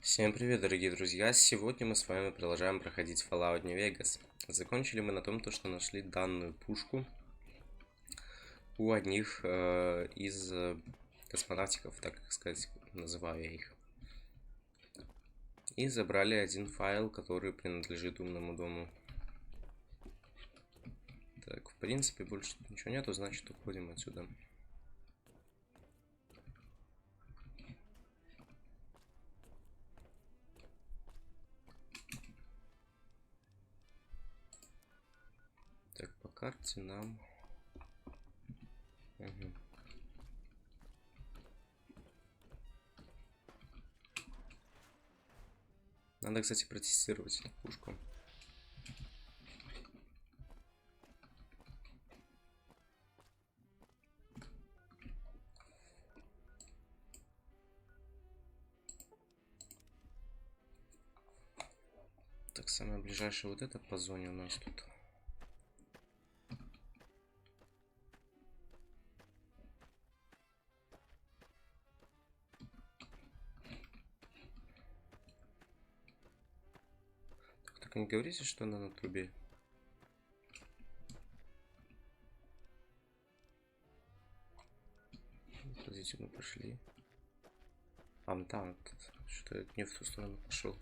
Всем привет, дорогие друзья! Сегодня мы с вами продолжаем проходить Fallout New Vegas. Закончили мы на том, что нашли данную пушку у одних из космонавтиков, так сказать, называю я их. И забрали один файл, который принадлежит умному дому. Так, в принципе, больше тут ничего нету, значит, уходим отсюда. Так, по карте нам... Угу. Надо, кстати, протестировать эту пушку. Так, самое ближайшее вот это по зоне у нас тут. Так не говорите, что она на трубе. Подождите, мы пошли. А, там, что я не в ту сторону пошел.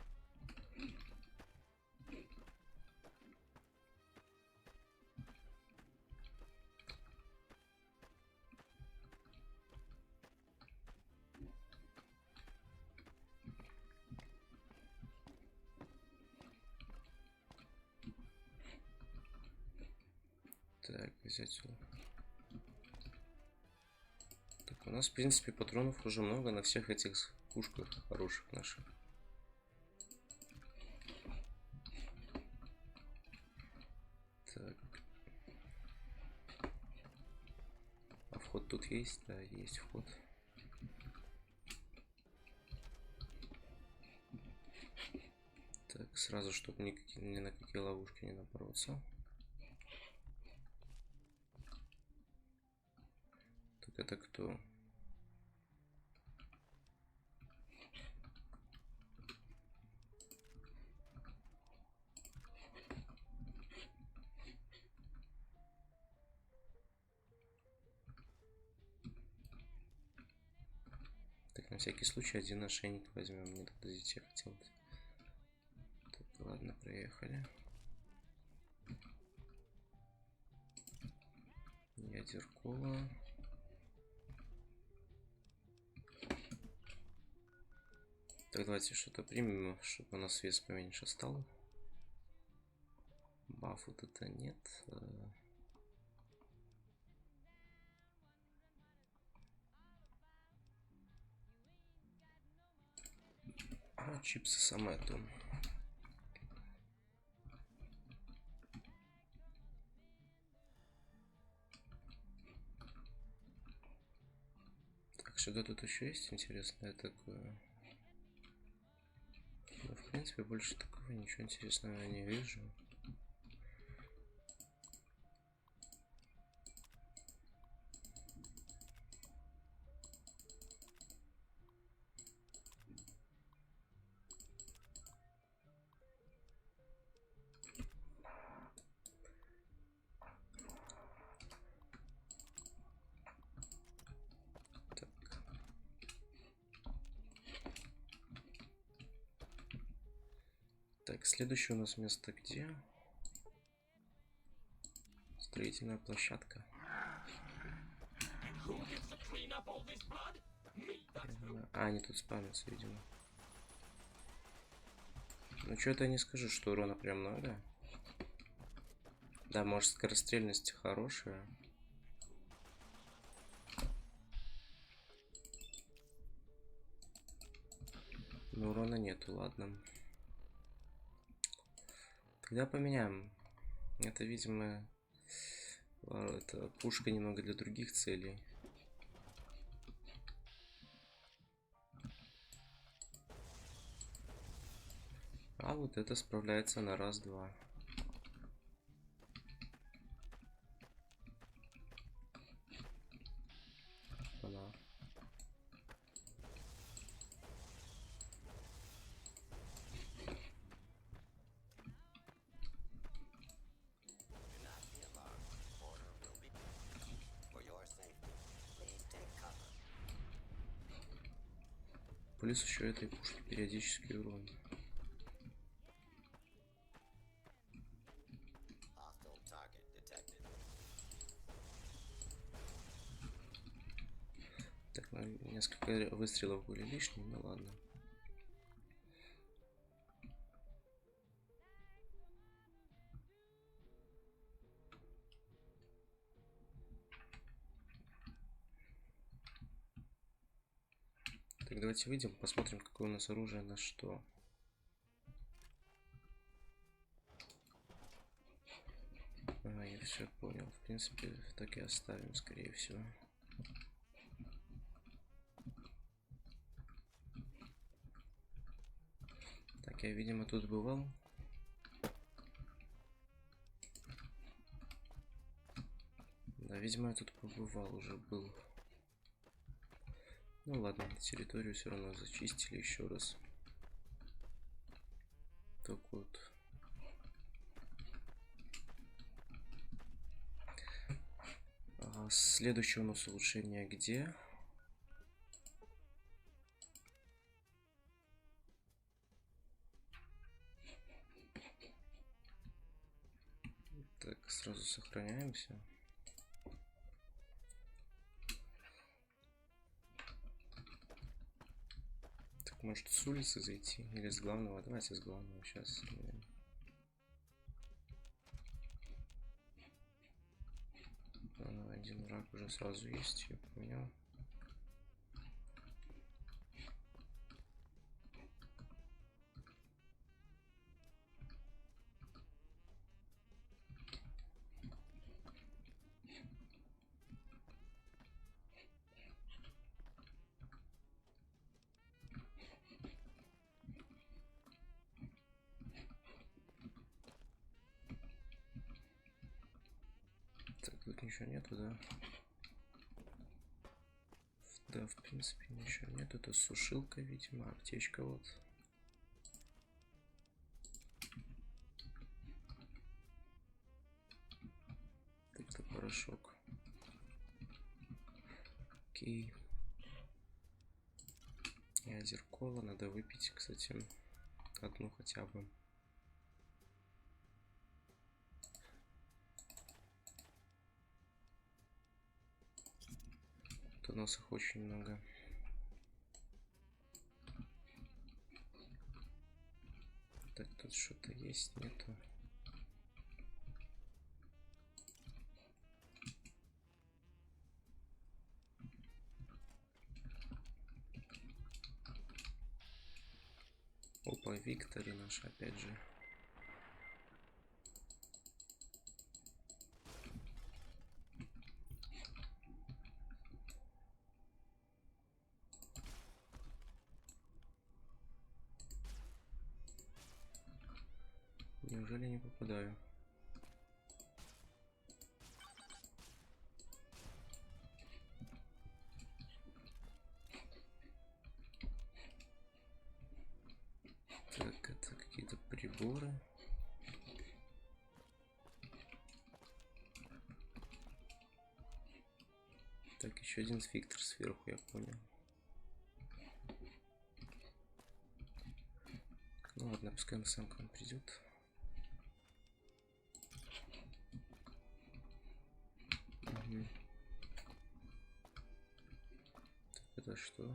Так, взять сюда. Так, у нас, в принципе, патронов уже много на всех этих пушках хороших наших. Так. А вход тут есть? Да, есть вход. Так, сразу, чтобы ни на какие ловушки не напороться. Так, это кто? Так, на всякий случай один ошейник возьмем. Не подождите, я хотел. Так, ладно, проехали. Ядеркова. Так, давайте что-то примем, чтобы у нас вес поменьше стал. Баф вот это нет. А, чипсы самое то. Так, что-то тут еще есть интересное такое. Ну, в принципе, больше такого ничего интересного я не вижу. Так, следующее у нас место где? Строительная площадка. А, они тут спамятся, видимо. Ну, что-то я не скажу, что урона прям много. Да, может, скорострельность хорошая. Но урона нету, ладно. Тогда поменяем. Это, видимо, это пушка немного для других целей. А вот это справляется на раз-два. Она. Плюс еще этой пушки периодический урон. Так, ну, несколько выстрелов были лишними, ну ладно. Так, давайте выйдем, посмотрим, какое у нас оружие, на что. А, я все понял. В принципе, так и оставим, скорее всего. Так, я, видимо, тут бывал. Да, видимо, я тут побывал, уже был. Ну ладно, территорию все равно зачистили еще раз. Так вот. Следующее у нас улучшение где? Так, сразу сохраняемся. Так, может с улицы зайти или с главного? Давайте с главного сейчас. Один враг уже сразу есть, я понял. Так, тут ничего нету, да? Да, в принципе, ничего нет. Это сушилка, видимо, аптечка вот. Это порошок. Окей. И озеркола надо выпить, кстати, одну хотя бы. Тут у нас их очень много. Так, тут что-то есть, нету. Опа, Виктори наш, опять же. Неужели не попадаю? Так, это какие-то приборы. Так, еще один фиктор сверху, я понял. Ну ладно, пускай он сам к нам придет. Угу. Так, это что?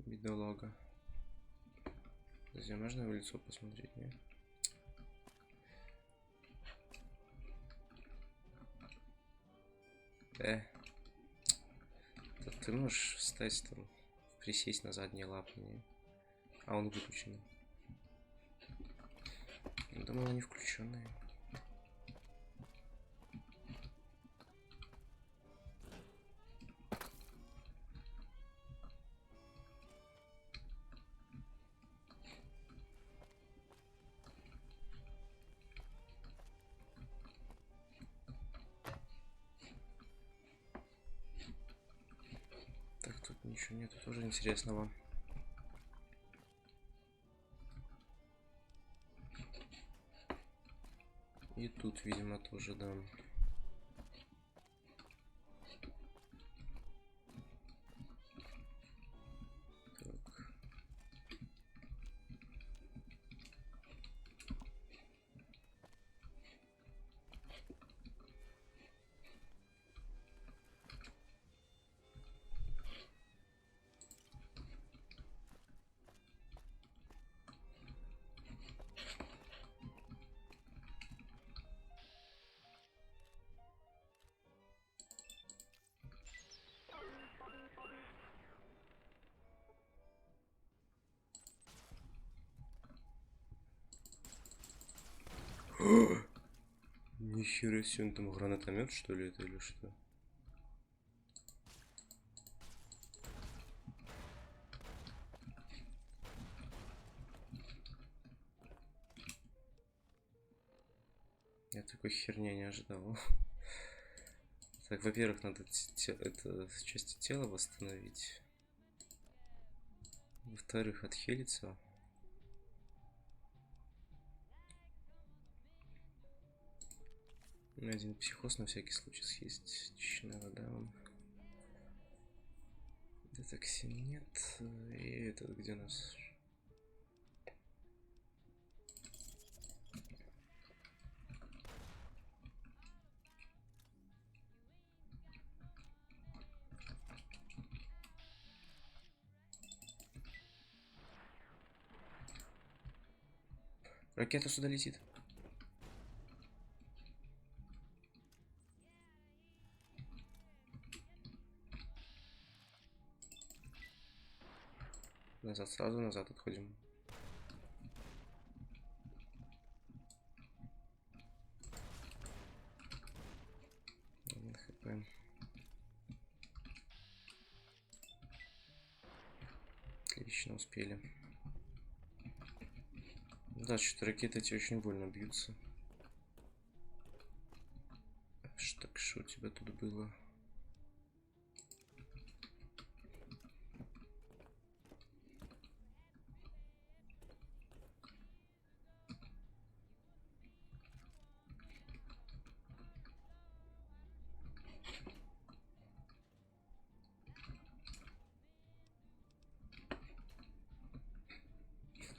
Бедолага. Здесь можно в лицо посмотреть, нет? Ты можешь встать там, присесть на задние лапы, не? А он выключенный. Я думал, они включенные. Так, тут Ничего нету тоже интересного. И тут, видимо, тоже, да. Нихера себе, он там гранатомет, что ли, это или что? Я такой херни не ожидал. Так, во-первых, надо это части тела восстановить. Во-вторых, отхилиться. Один психоз на всякий случай съесть. Чищенная вода. Детоксин нет. И этот где у нас? Ракета сюда летит. Назад, сразу назад отходим. ХП. Отлично, успели. Да, что-то ракеты эти очень больно бьются. Так, что у тебя тут было?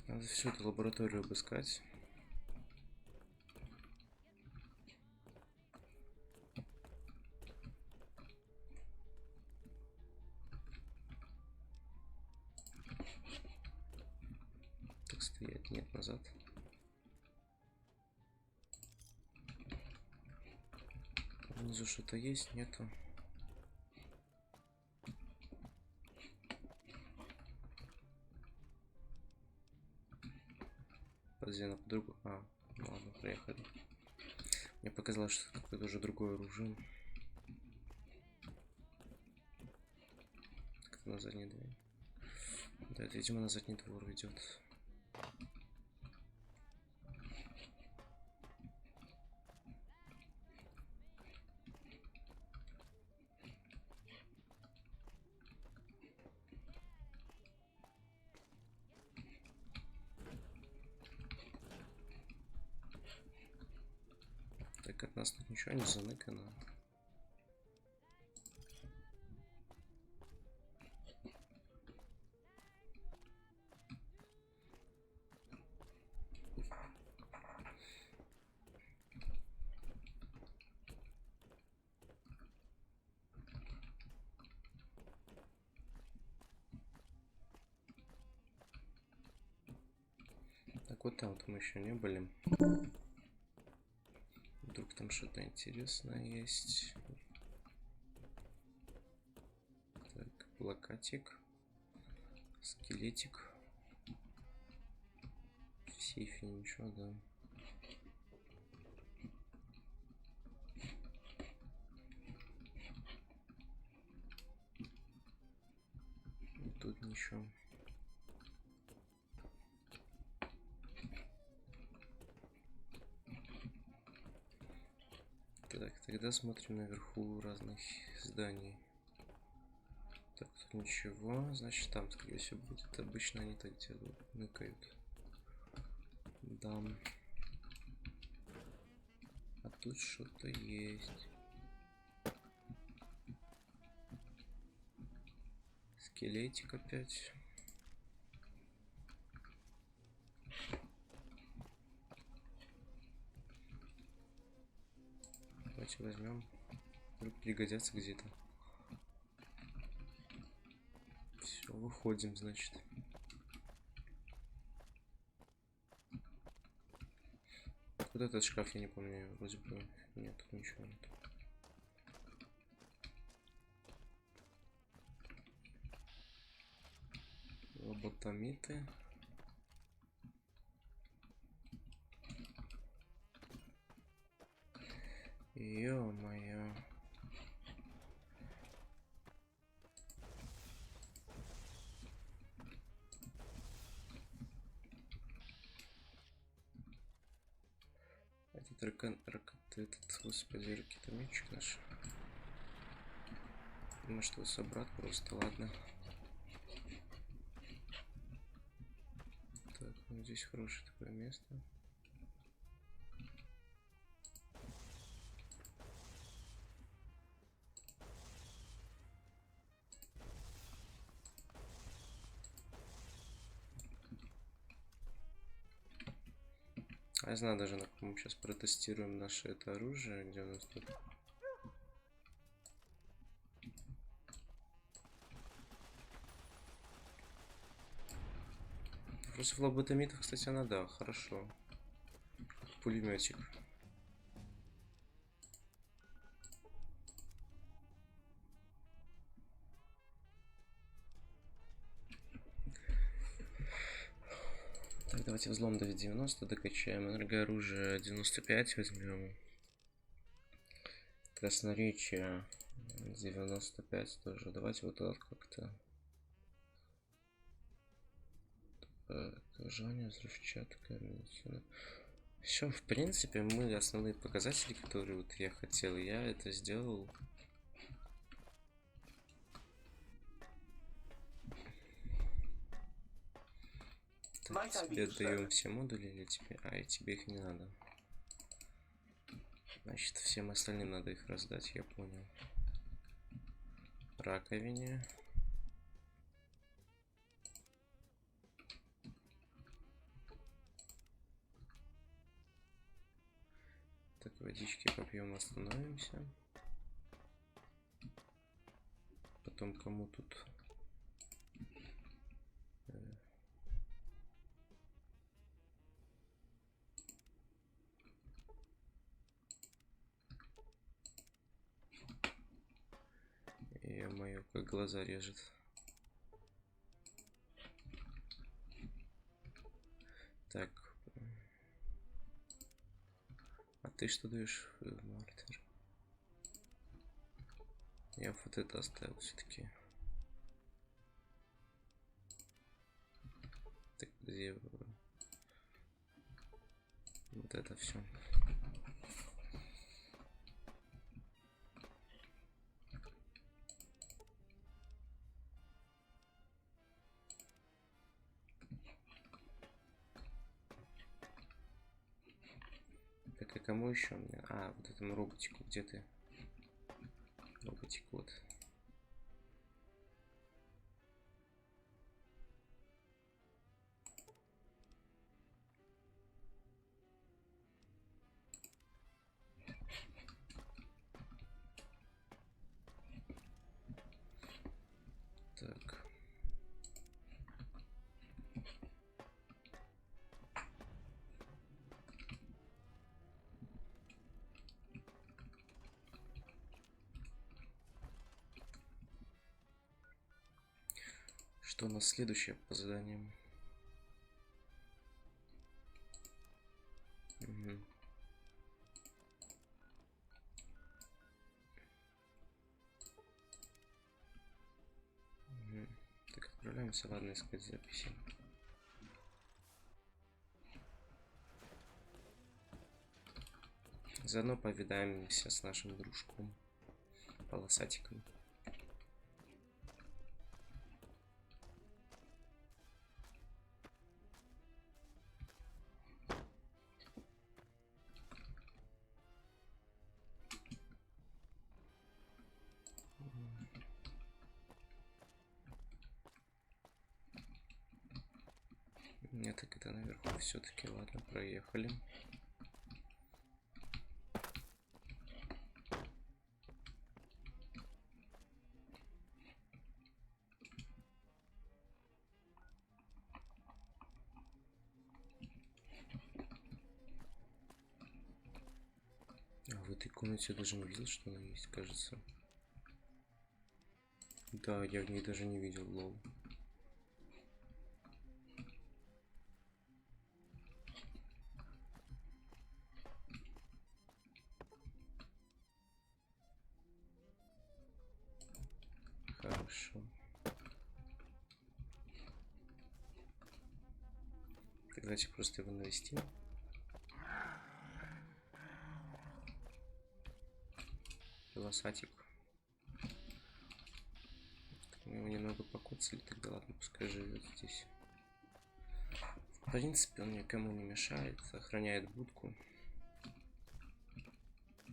Надо всю эту лабораторию обыскать. Так, стоять, нет, назад. Внизу что-то есть, нету. Подожди, на подругу. А, ну ладно, проехали. Мне показалось, что это какое-то уже другое оружие. Как-то на задний двор. Да, это, видимо, на задний двор ведет. Так, от нас тут ничего не заныкано. Так, вот там мы еще не были. Вдруг там что-то интересное есть. Так, плакатик. Скелетик. В сейфе ничего, да. И тут ничего. Так, тогда смотрим наверху разных зданий. Так, тут ничего. Значит, там, скорее всего, будет. Обычно они так делают. Ныкают. Да. А тут что-то есть. Скелетик опять. Давайте возьмем. Вдруг пригодятся где-то. Все, выходим, значит. Вот этот шкаф, я не помню, вроде бы нет, тут ничего нет. Лоботомиты. Ё-моё. Этот, господи, ракетометчик наш. Может, его собрать просто, ладно. Так, ну здесь хорошее такое место. А я знаю даже, на ком сейчас протестируем наше это оружие, где у нас тут. Против лоботомитов, кстати, она, да, хорошо. Пулеметик. Так, давайте взлом до 90 докачаем. Энергооружие 95 возьмем. Красноречие 95 тоже. Давайте вот этот как-то. Желание, взрывчатка, медицина. Все, в принципе, мы основные показатели, которые вот я хотел, я это сделал. Так, тебе даем все модули или тебе? А, и тебе их не надо. Значит, всем остальным надо их раздать, я понял. Раковине. Так, водички попьем, остановимся. Потом кому тут? Ё-моё, как глаза режет. Так. А ты что даешь, Мартер? Я вот это оставил все-таки. Так, где вот это все. Так, а кому еще мне? А, вот этому роботику, где ты? Роботик, вот. Так. Что у нас следующее по заданиям? Угу. Угу. Так, отправляемся, ладно, искать записи. Заодно повидаемся с нашим дружком полосатиком. Нет, так это наверху все-таки. Ладно, проехали. А в этой комнате я даже не видел, что она есть, кажется. Да, я в ней даже не видел, лол. Хорошо. Так, давайте просто его навести. Волосатик. Мы его немного покоцали, тогда ладно, пускай живет здесь. В принципе, он никому не мешает, охраняет будку.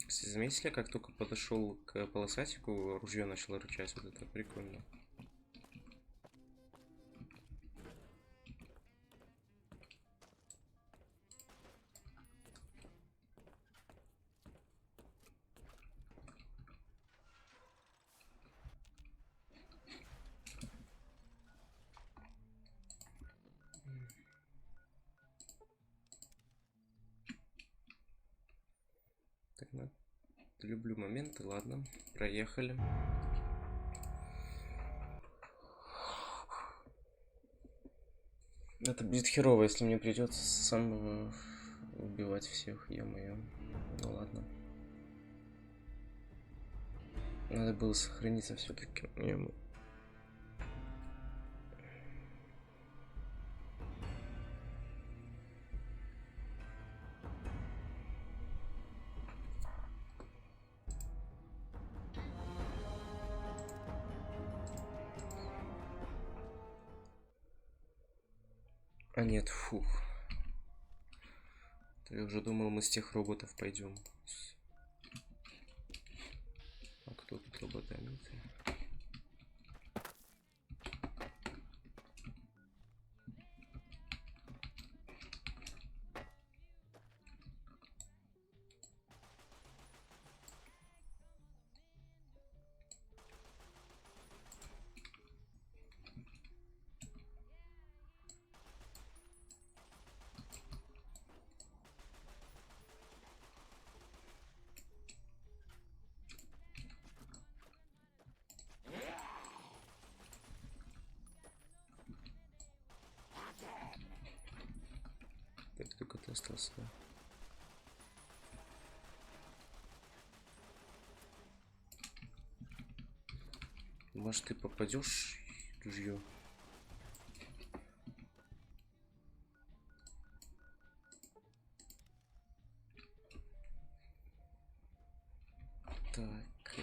Кстати, заметили, как только подошел к полосатику, ружье начало рычать. Вот это прикольно. Так, ну, люблю моменты, ладно, проехали. Это будет херово, если мне придется сам убивать всех, ё-моё. Ну ладно. Надо было сохраниться все-таки. А нет, фух. Я уже думал, мы с тех роботов пойдем. А кто тут роботами? Так, только ты остался, да? Может, ты попадешь ружье? Так,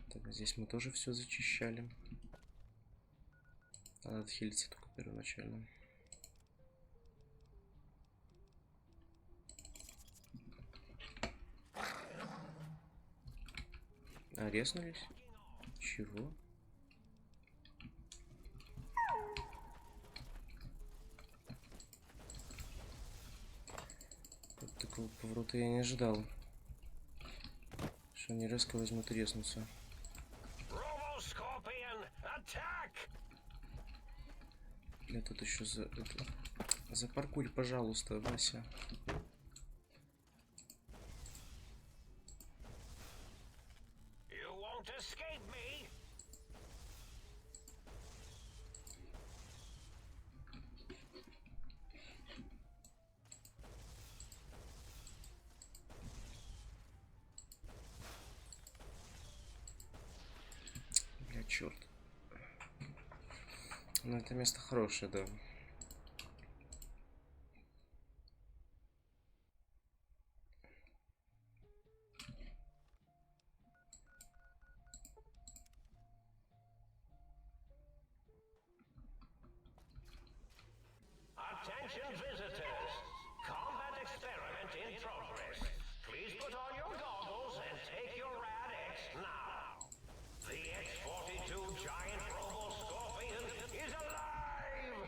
так, здесь мы тоже все зачищали. Надо отхилиться только первоначально. А, резнулись? Чего? Вот такого поворота я не ожидал. Что они резко возьмут и резнутся. Я тут еще запаркуй, пожалуйста, Вася. Бля, черт. Ну, это место хорошее, да. Attention visitors! Combat experiment in progress. Please put on your goggles and take your rad X now. The X-42 giant robo-scorpion is alive!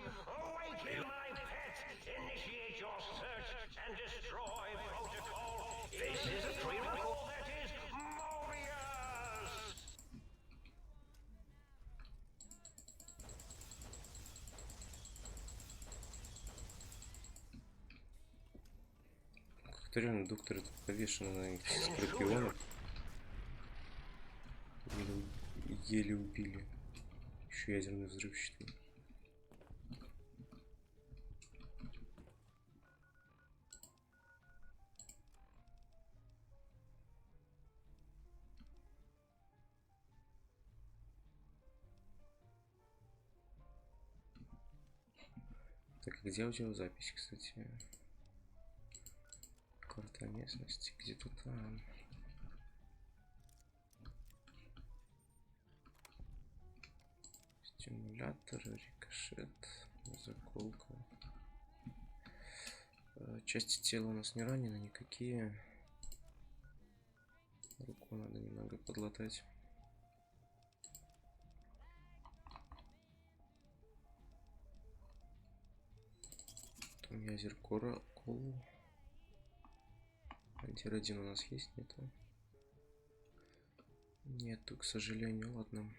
Повторяю, доктор тут повешен на этих скорпионов. Еле убили. Еще ядерный взрывчатый. Так, где у тебя запись, кстати? Карта местности, где-то там. Стимулятор, рикошет, заколка. Части тела у нас не ранены никакие. Руку надо немного подлатать. Там язер кол. Антирадин у нас есть, нету? Нету, к сожалению, ладно.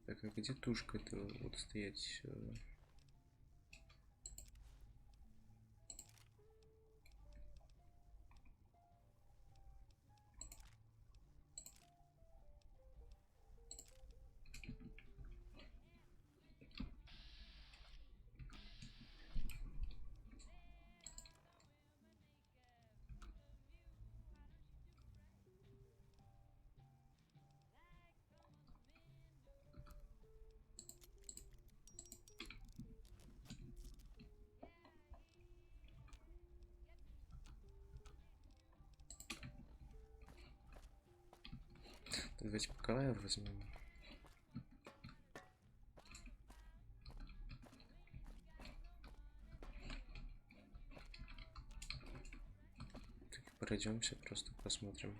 Так, а где тушка это вот стоять? Давайте пока возьмем. Так, пройдемся, просто посмотрим,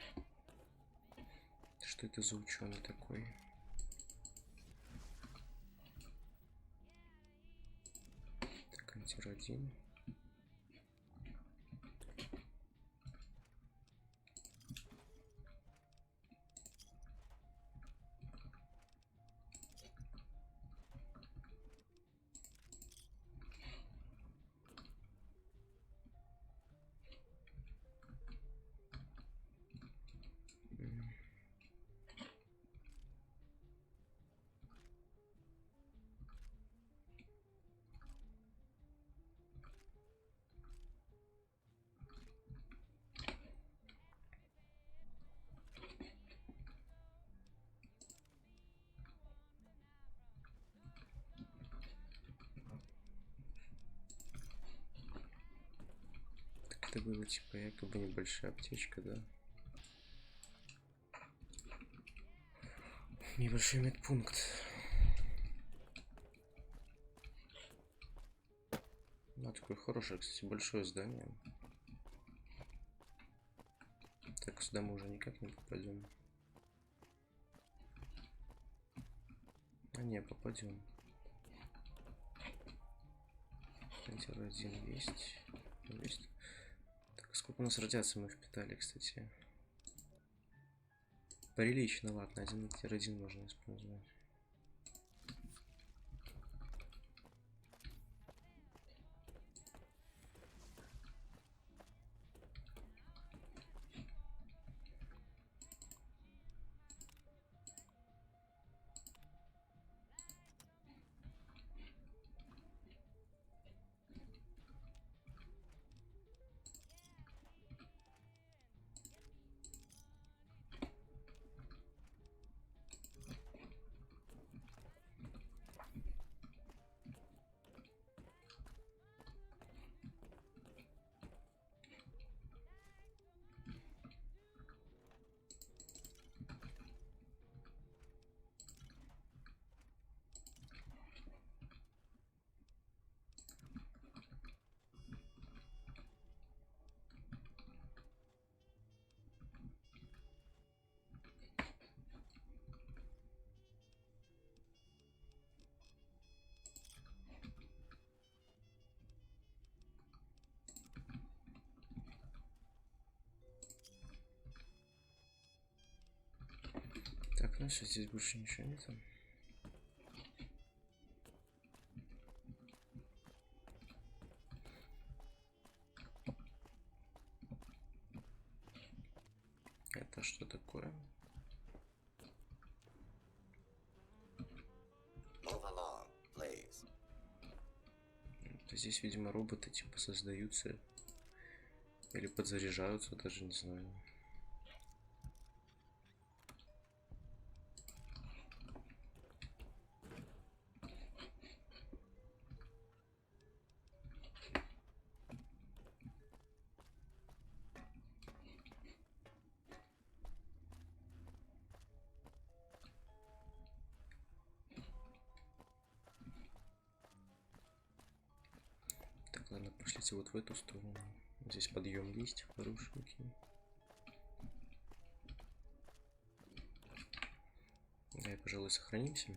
что это за ученый такой. Так, антирадин. Это было типа якобы небольшая аптечка, да? Небольшой медпункт. Ну, такое хорошее, кстати, большое здание. Так, сюда мы уже никак не попадем. А не, попадем. Антирадин есть. Есть. Так, сколько у нас радиации мы впитали, кстати? Прилично, ладно, один антирадин можно использовать. Ну все, здесь больше ничего нет. Это что такое? Здесь, видимо, роботы типа создаются или подзаряжаются, даже не знаю. Так, ладно, пошлите вот в эту сторону. Здесь подъем есть хорошенький. Да, и, пожалуй, сохранимся.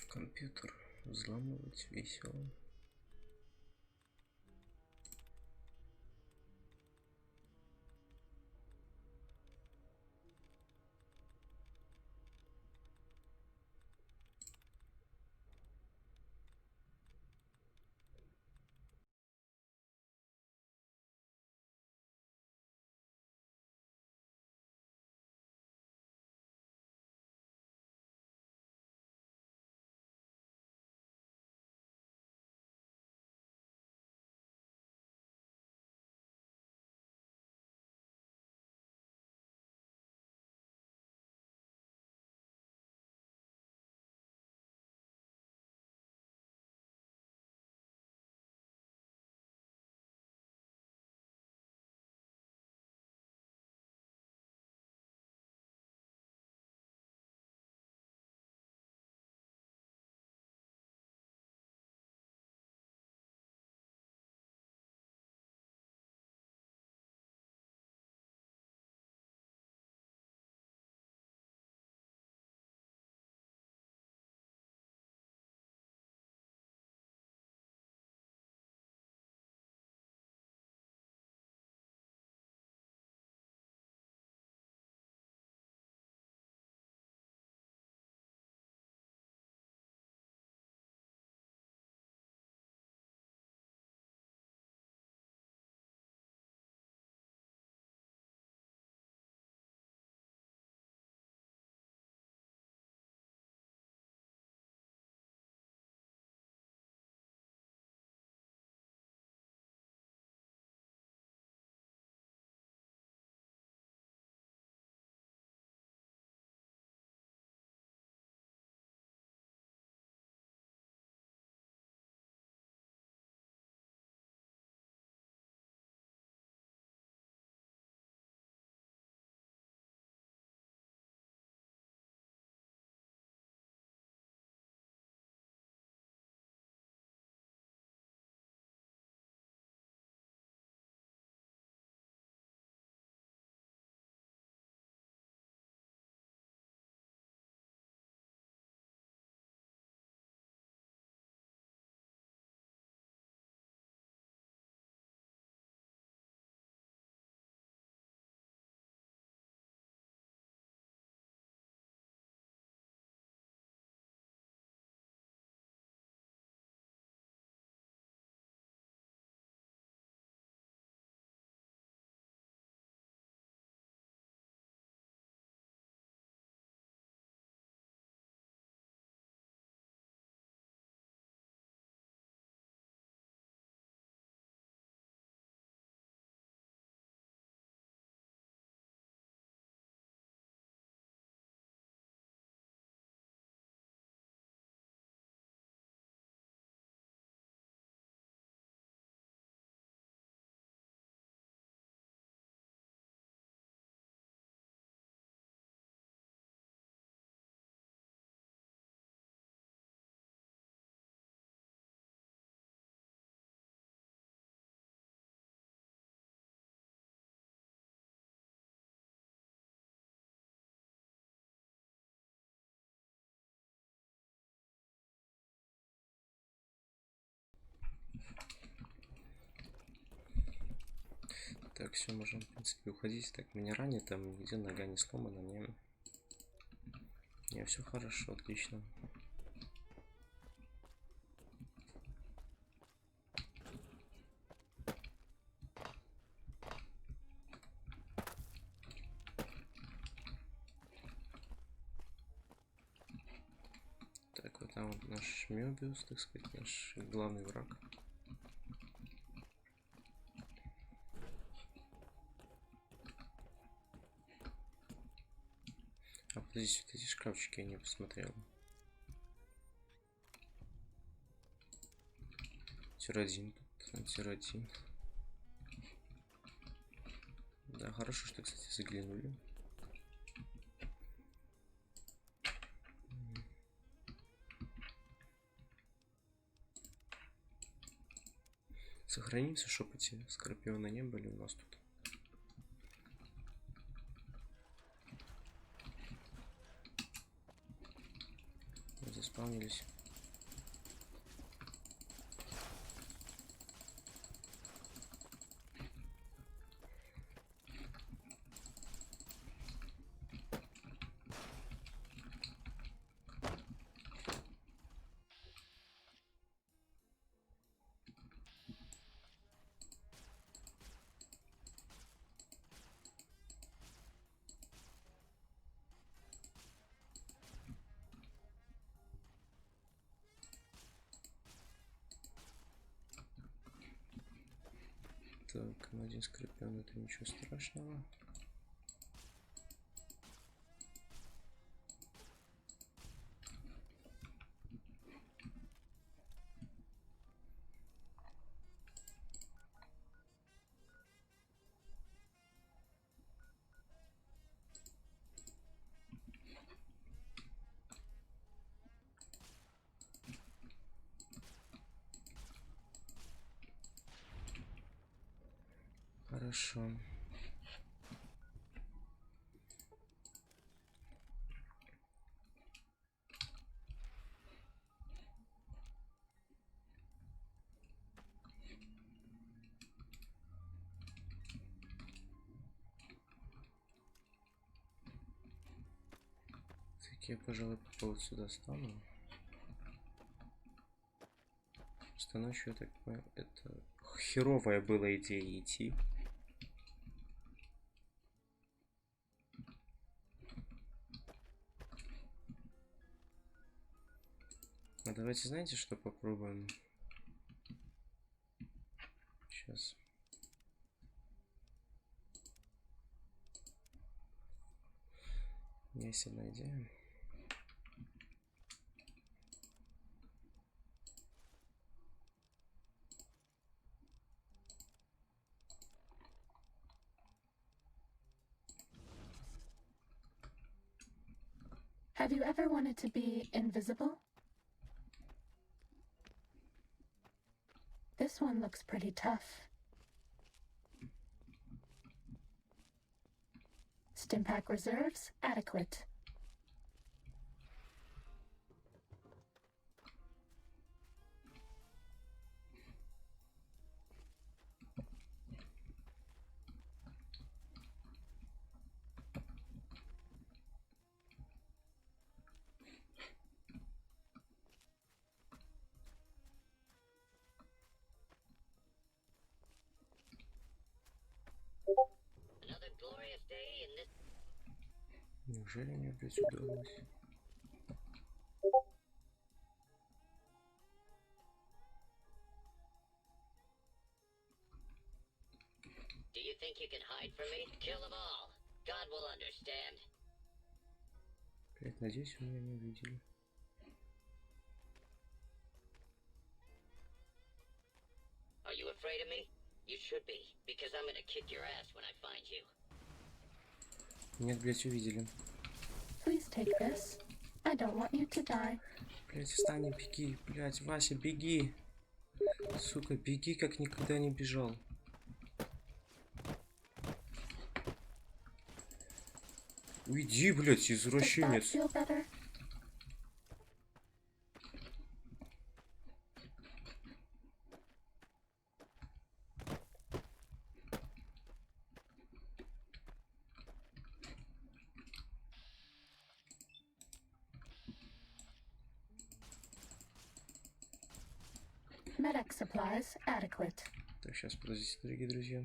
Компьютер взламывать весело. Так, все, можем, в принципе, уходить. Так, меня ранит, там нигде нога не сломана, не, все хорошо, отлично. Так, вот там вот наш Мёбиус, так сказать, наш главный враг. А подождите, вот эти шкафчики я не посмотрел. Тир-1, тир-1. Да, хорошо, что, кстати, заглянули. Сохранимся, чтобы эти скорпионы не были у нас тут. Заспавнились. Так, один скорпион, это ничего страшного. Хорошо. Так, я, пожалуй, пока вот сюда стану. Что ночью, я так понял, это херовая была идея идти. А давайте, знаете, что попробуем? Сейчас. Есть одна идея. Have you ever wanted to be invisible? This one looks pretty tough. Stimpack reserves adequate. Another glorious day in this. Неужели мне опять удалось? Do you think you can hide from me? Kill them all. God will understand. Опять, надеюсь, вы меня не увидели. Are you afraid of me? You should be, because I'm gonna kick your ass when I find you. Нет, блять, увидели. Please take this. I don't want you to die. Блять, встань и беги. Блять, Вася, беги. Сука, беги, как никогда не бежал. Уйди, блять, Does that извращенец. feel better? Medic supplies adequate. Так, сейчас, подождите, дорогие друзья.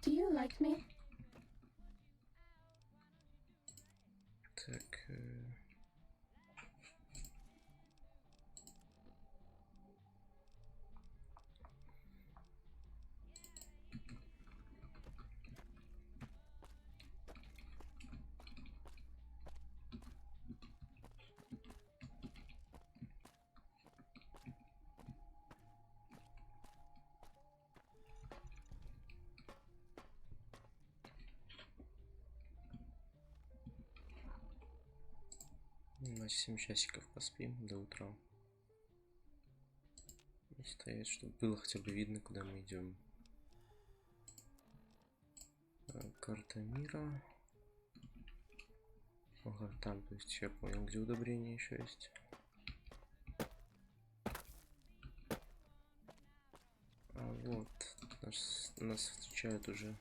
Do you like me? Так. На 7 часиков поспим до утра. И стоять, чтобы было хотя бы видно, куда мы идем. Карта мира. Ага, там, то есть я понял, где удобрение еще есть. А вот, нас встречают уже.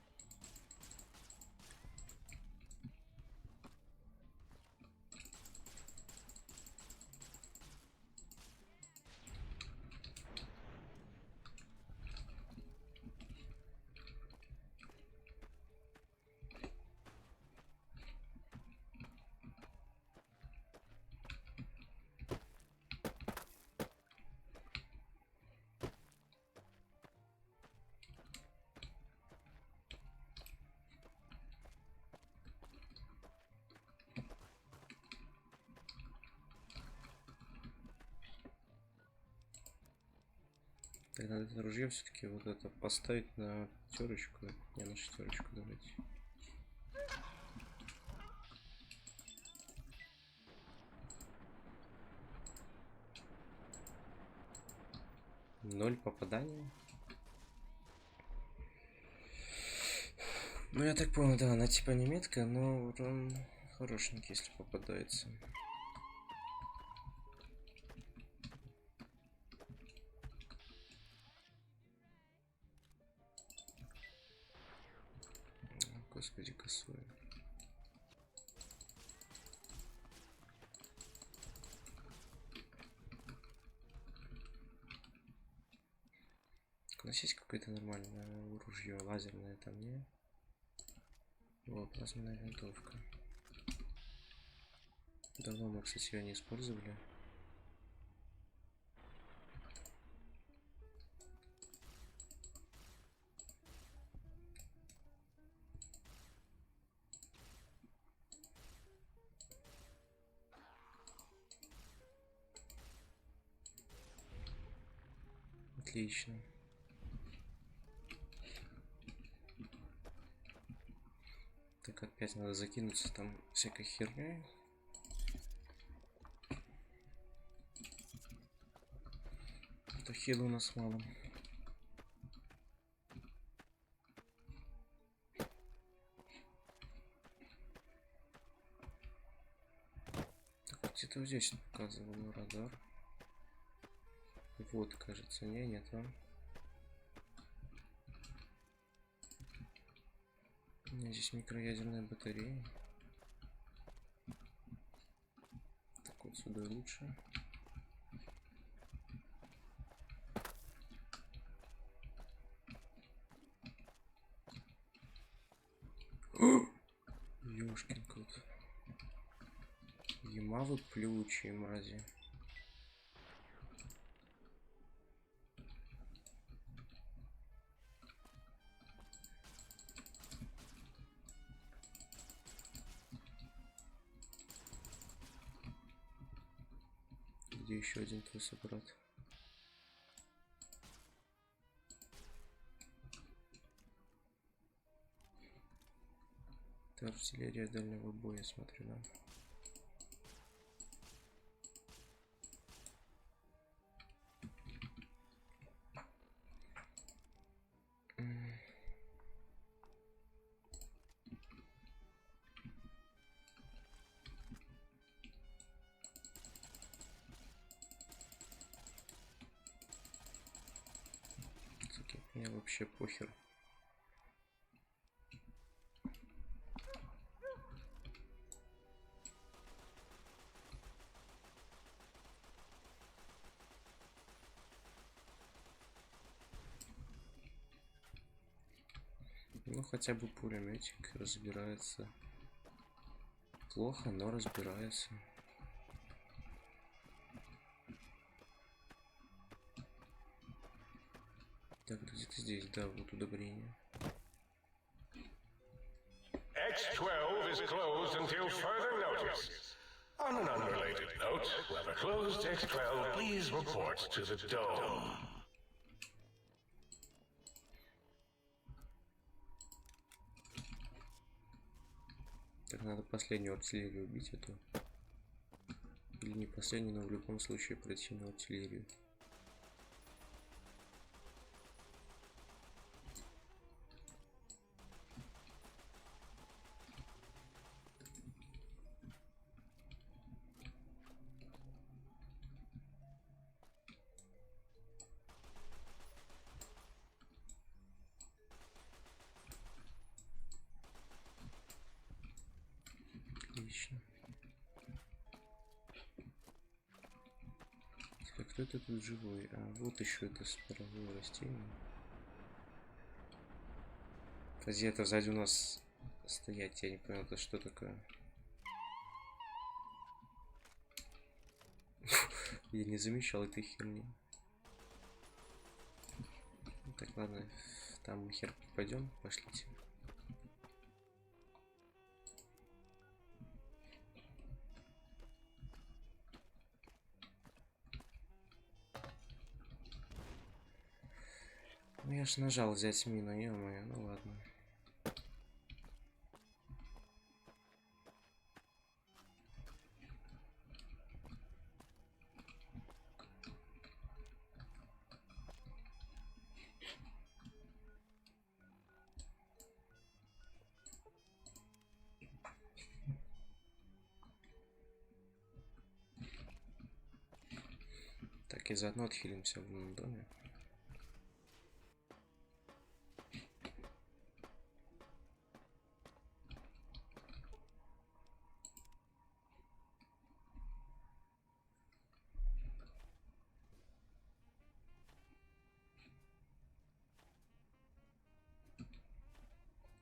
Так, надо это ружье все-таки вот это поставить на пятерочку. Не, на шестерочку давайте. Ноль попадания. Ну я так понял, да, она типа немецкая, но урон хорошенький, если попадается. Господи, косое. У нас есть какое-то нормальное ружье лазерное там, не? Вот, плазменная винтовка. Давно мы, кстати, ее не использовали. Отлично. Так, опять надо закинуться там всякой херней. Это хила у нас мало. Так, где-то вот здесь показывал радар. Вот, кажется, нет, а? У меня здесь микроядерная батарея. Так, вот сюда лучше. Ёшкин кот. Ема вот плючие мрази. Где еще один твой собрат? Это артиллерия дальнего боя, смотрю, да. Мне вообще похер. Ну, хотя бы пулеметик разбирается. Плохо, но разбирается. Так, где-то здесь, да, вот удобрение. X12 is closed until further notice. On an unrelated note, whoever closed X12, please report to the dome. Так, надо последнюю артиллерию убить эту. Или не последнюю, но в любом случае пройти на артиллерию. Отлично. Так, кто это тут живой? А вот еще это споровое растение. Подожди, это сзади у нас стоять, я не понял, это что такое? Я не замечал этой херни. Так, ладно, там хер пойдем, пошлите. Ну я ж нажал взять мину, ё-моё, ну ладно. Так, и заодно отхилимся в лунном доме.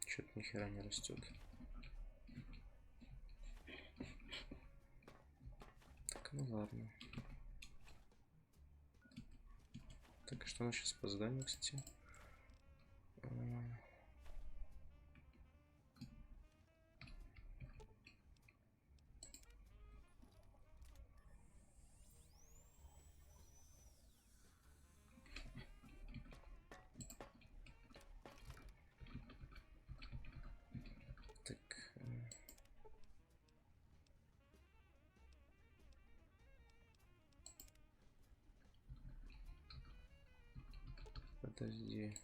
Что-то нихера не растет. Так, ну ладно. Так, что у нас сейчас по заданию, кстати? Так. Подожди.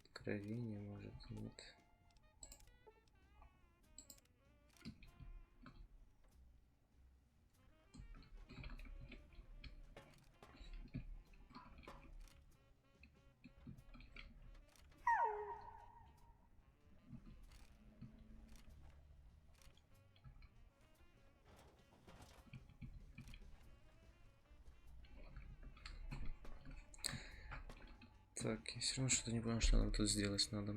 Откровение, может, нет. Так, я все равно что-то не понял, что нам тут сделать надо.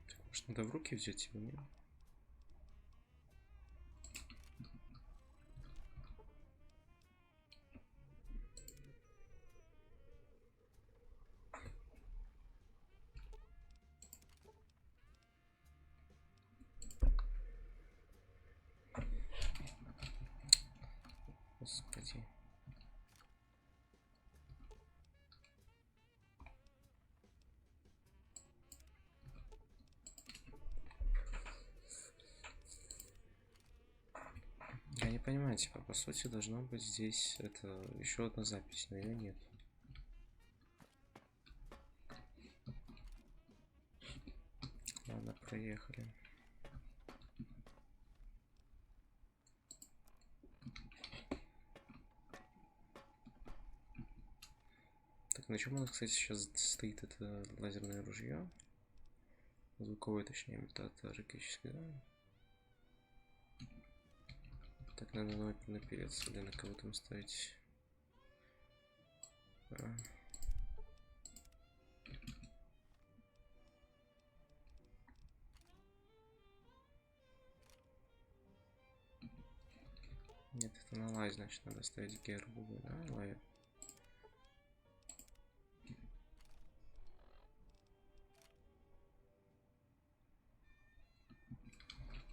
Так, может, надо в руки взять его, нет? не понимаю, типа, по сути, должна быть здесь это еще одна запись, но ее нет. Ладно, проехали. Так, на чем у нас, кстати, сейчас стоит это лазерное ружье? Звуковой, точнее, имитатор электрический, да? Так, надо на перец или на кого там ставить. Нет, это на лай, значит, надо ставить гербу, да, лай.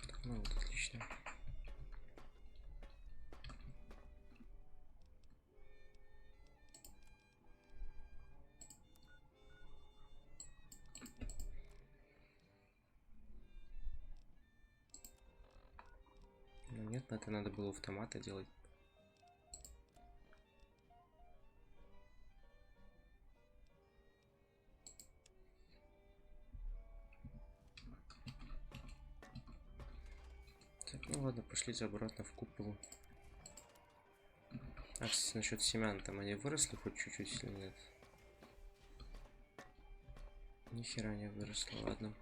Так, ну вот, отлично. Ну нет, это надо было автомата делать. Так, ну ладно, пошлите обратно в купол. А, кстати, насчет семян, там они выросли хоть чуть-чуть или нет? Ни хера не выросло, ладно.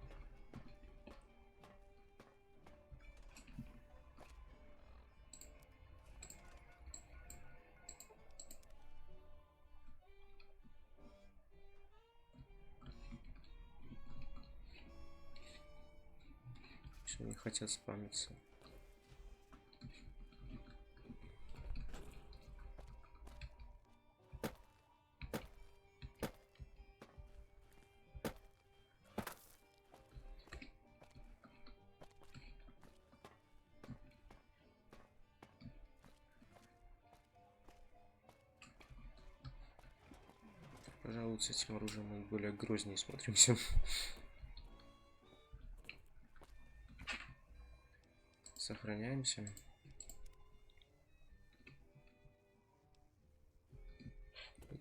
Все, не хотят спамиться. Пожалуй, с этим оружием мы более грознее смотримся. Сохраняемся.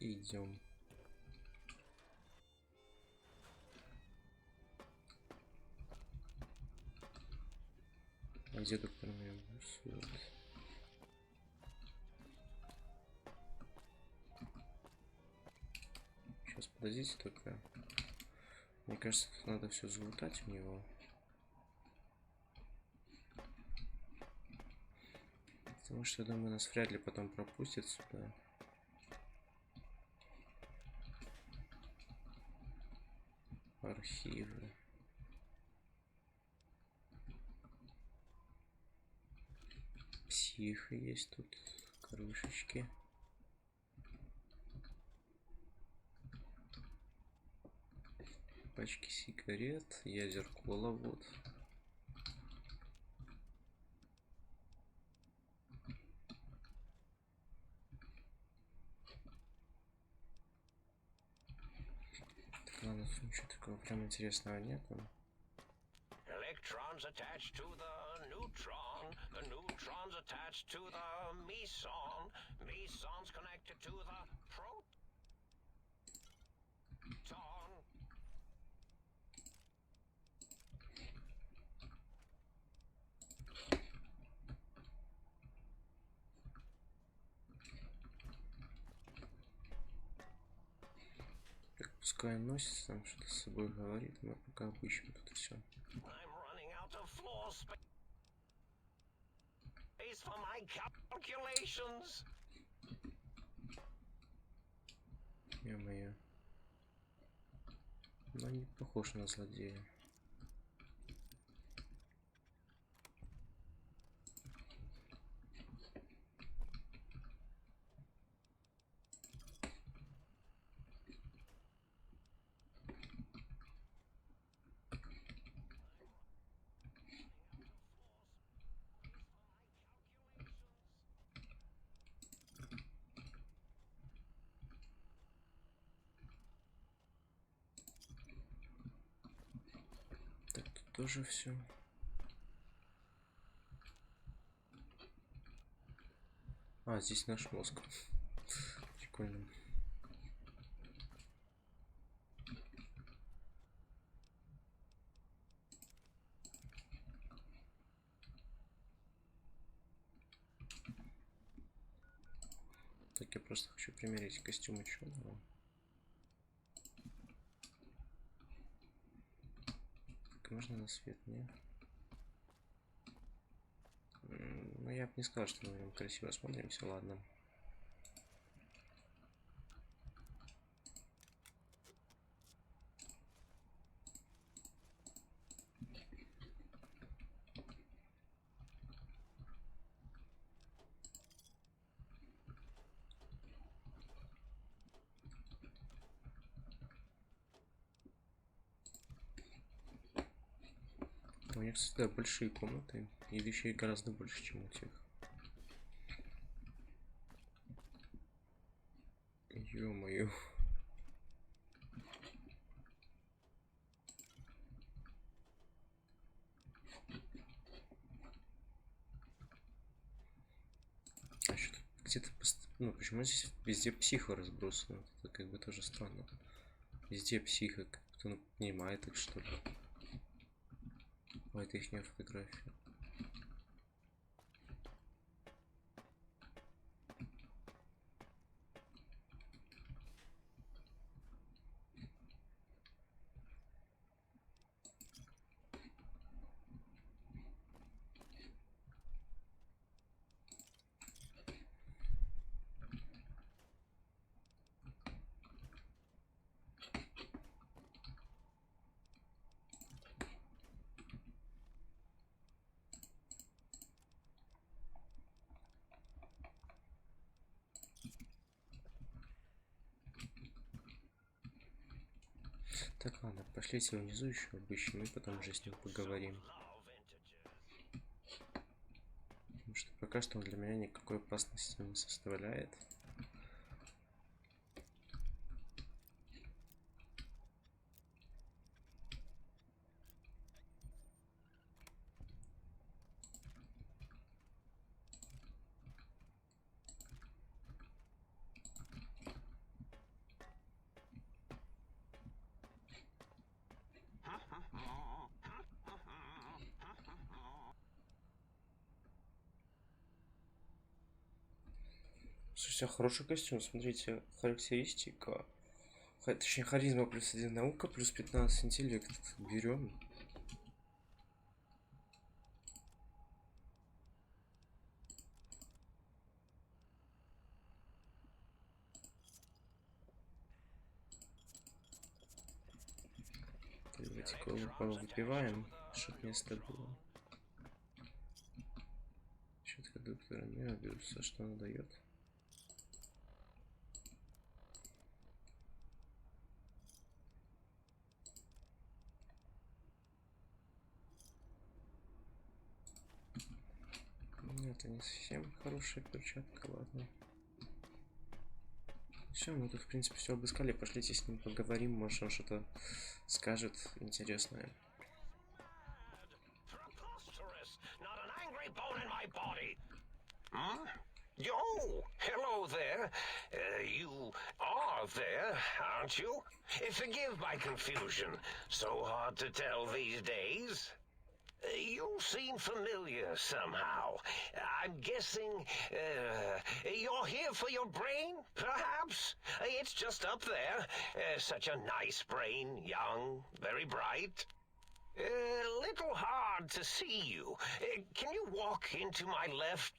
И идем. А где тут про меня бусует? Сейчас подождите только. Мне кажется, тут надо все залутать у него. Потому что, я думаю, нас вряд ли потом пропустят сюда. Архивы. Психа есть тут. Крышечки. Пачки сигарет. Ядер кола, вот. Так, ладно, тут ничего такого прям интересного нету. Electrons attached to the neutron. The neutrons attached to the meson. Mesons connected to the proton. Так, пускай носится, там что-то с собой говорит, мы пока обыщем тут все. For my calculations. Ё-моё. Но не похож на злодея. Тоже все. А, здесь наш мозг. Прикольно. Так, я просто хочу примерить костюм ученого. Так, можно на свет, не? Ну, я бы не сказал, что мы на нем красиво смотримся, ладно. У них, кстати, да, большие комнаты, и вещей гораздо больше, чем у тех. Ё-моё. А что-то где-то... Ну, почему здесь везде психо разбросано? Это как бы тоже странно. Везде психо, кто понимает их, что ли. О, это их фотография. Так, ладно, пошлите внизу еще обыщем, и потом уже с ним поговорим. Потому что пока что он для меня никакой опасности не составляет. Слушайте, хороший костюм, смотрите, характеристика. Точнее, харизма плюс 1 наука, плюс 15 интеллект. Берем. Давайте выпиваем, чтобы место было. Щетка доктора Мебиуса, что она дает? Это не совсем хорошая перчатка, ладно. Все, мы тут в принципе все обыскали, пошлите с ним поговорим, может он что-то скажет интересное. Oh, hello there. You are there, aren't you? Forgive my confusion. So hard to tell these days. You seem familiar somehow. I'm guessing you're here for your brain, perhaps? It's just up there. Such a nice brain, young, very bright. Little hard to see you. Can you walk into my left,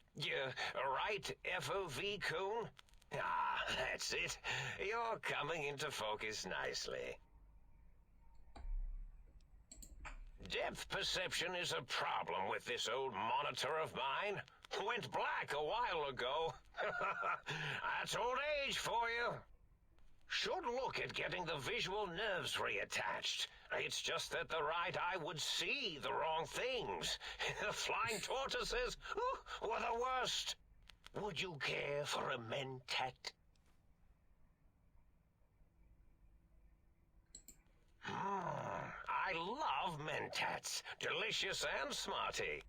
right FOV cone? Ah, that's it. You're coming into focus nicely. Depth perception is a problem with this old monitor of mine. Went black a while ago. That's old age for you. Should look at getting the visual nerves reattached. It's just that the right eye would see the wrong things. Flying tortoises were the worst. Would you care for a mentat? I love mentats. Delicious and smarty.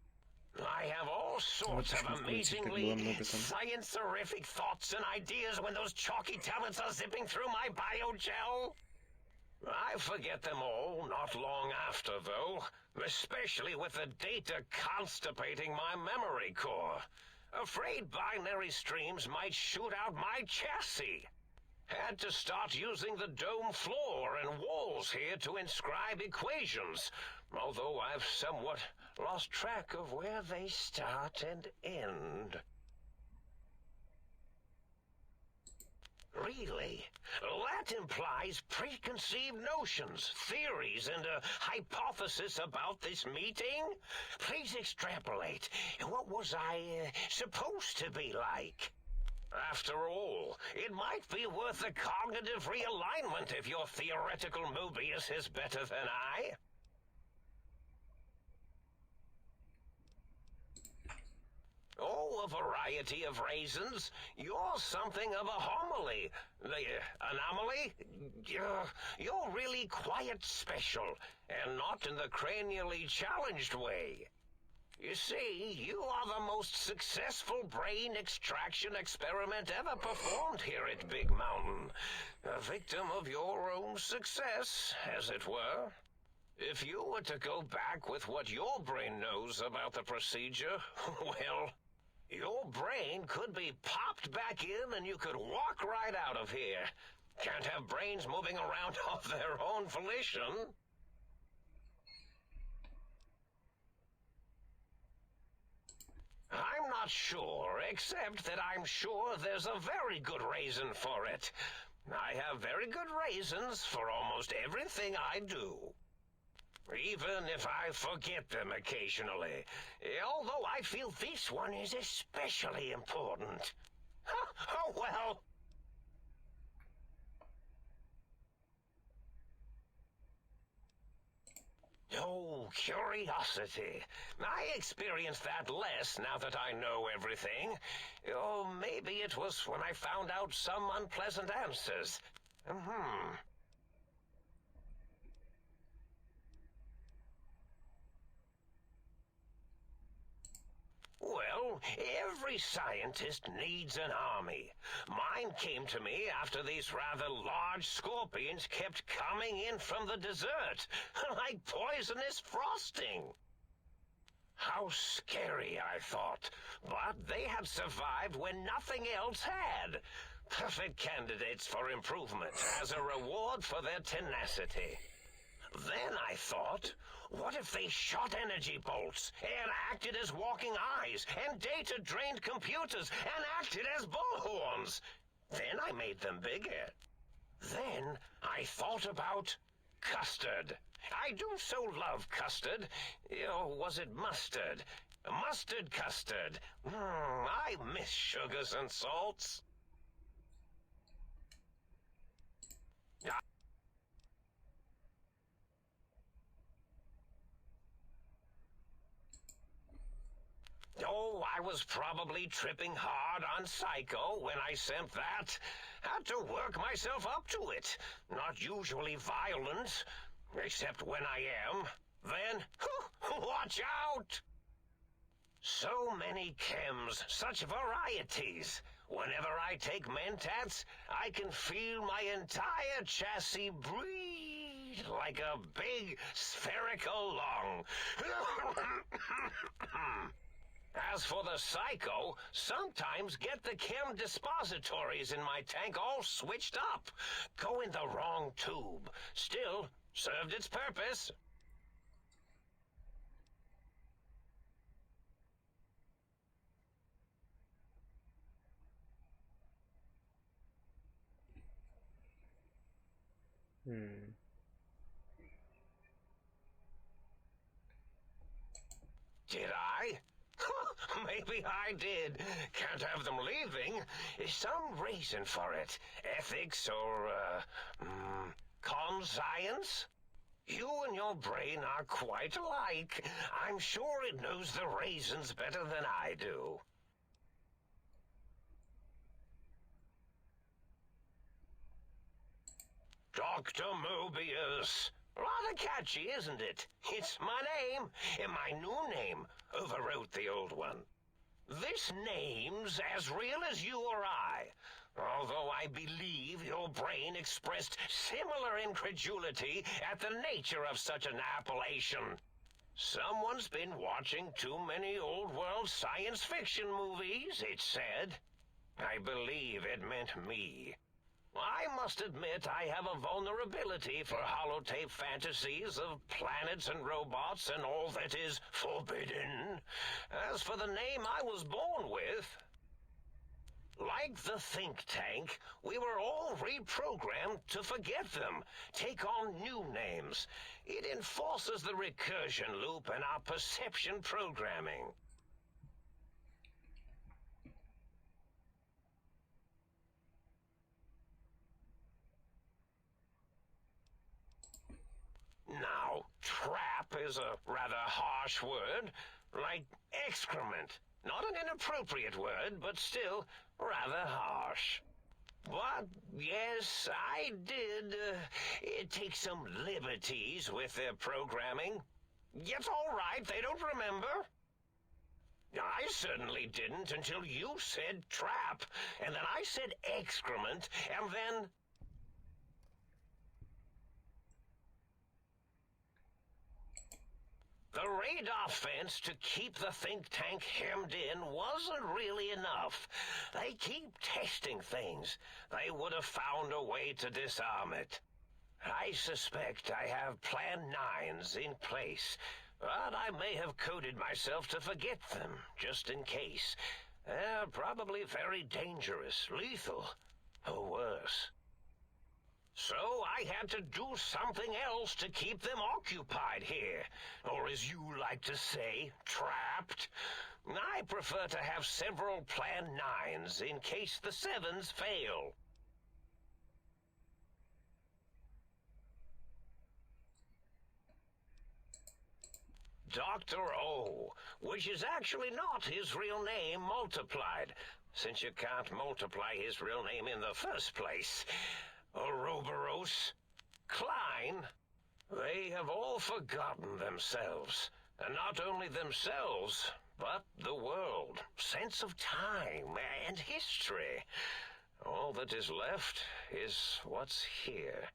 I have all sorts of amazingly science-orific thoughts and ideas when those chalky tablets are zipping through my biogel. I forget them all not long after, though, especially with the data constipating my memory core. Afraid binary streams might shoot out my chassis. Had to start using the dome floor and walls here to inscribe equations, although I've somewhat lost track of where they start and end. Really? That implies preconceived notions, theories, and a hypothesis about this meeting? Please extrapolate. What was I supposed to be like? After all, it might be worth a cognitive realignment if your theoretical Mobius is better than I. Oh, a variety of raisins. You're something of a homily. Anomaly? You're really quite special, and not in the cranially challenged way. You see, you are the most successful brain extraction experiment ever performed here at Big Mountain. A victim of your own success, as it were. If you were to go back with what your brain knows about the procedure, well, your brain could be popped back in and you could walk right out of here. Can't have brains moving around of their own volition. I'm not sure, except that I'm sure there's a very good reason for it. I have very good reasons for almost everything I do. Even if I forget them occasionally. Although I feel this one is especially important. Oh, well. Oh, curiosity. I experience that less now that I know everything. Oh, maybe it was when I found out some unpleasant answers. Well, every scientist needs an army. Mine came to me after these rather large scorpions kept coming in from the desert, like poisonous frosting. How scary, I thought, but they had survived when nothing else had. Perfect candidates for improvement as a reward for their tenacity. Then I thought, what if they shot energy bolts and acted as walking eyes and data-drained computers and acted as bullhorns? Then I made them bigger. Then I thought about custard. I do so love custard. Or was it mustard? Mustard custard. I miss sugars and salts. Oh, I was probably tripping hard on Psycho when I sent that. Had to work myself up to it. Not usually violent, except when I am. Then, watch out! So many chems, such varieties. Whenever I take Mentats, I can feel my entire chassis breathe like a big spherical lung. As for the Psycho, sometimes get the chem dispositories in my tank all switched up. Go in the wrong tube. Still, served its purpose. Did I? Maybe I did. Can't have them leaving. Some reason for it. Ethics or, conscience? You and your brain are quite alike. I'm sure it knows the reasons better than I do. Dr. Mobius, Rather catchy, isn't it? It's my name, and my new name overwrote the old one. This name's as real as you or I, although I believe your brain expressed similar incredulity at the nature of such an appellation. Someone's been watching too many old-world science fiction movies, it said. I believe it meant me. I must admit I have a vulnerability for holotape fantasies of planets and robots and all that is forbidden. As for the name I was born with, like the think tank, we were all reprogrammed to forget them, take on new names. It enforces the recursion loop in our perception programming. Now, trap is a rather harsh word, like excrement. Not an inappropriate word, but still rather harsh. But, yes, I did take some liberties with their programming. It's all right, they don't remember. I certainly didn't until you said trap, and then I said excrement, and then... The radar fence to keep the think tank hemmed in wasn't really enough. They keep testing things. They would have found a way to disarm it. I suspect I have Plan 9s in place, but I may have coded myself to forget them, just in case. They're probably very dangerous, lethal, or worse. So I had to do something else to keep them occupied here, or as you like to say, trapped. I prefer to have several Plan 9s in case the 7s fail. Dr. O, which is actually not his real name multiplied, since you can't multiply his real name in the first place. Ouroboros, Klein, they have all forgotten themselves. And not only themselves, but the world, sense of time and history. All that is left is what's here.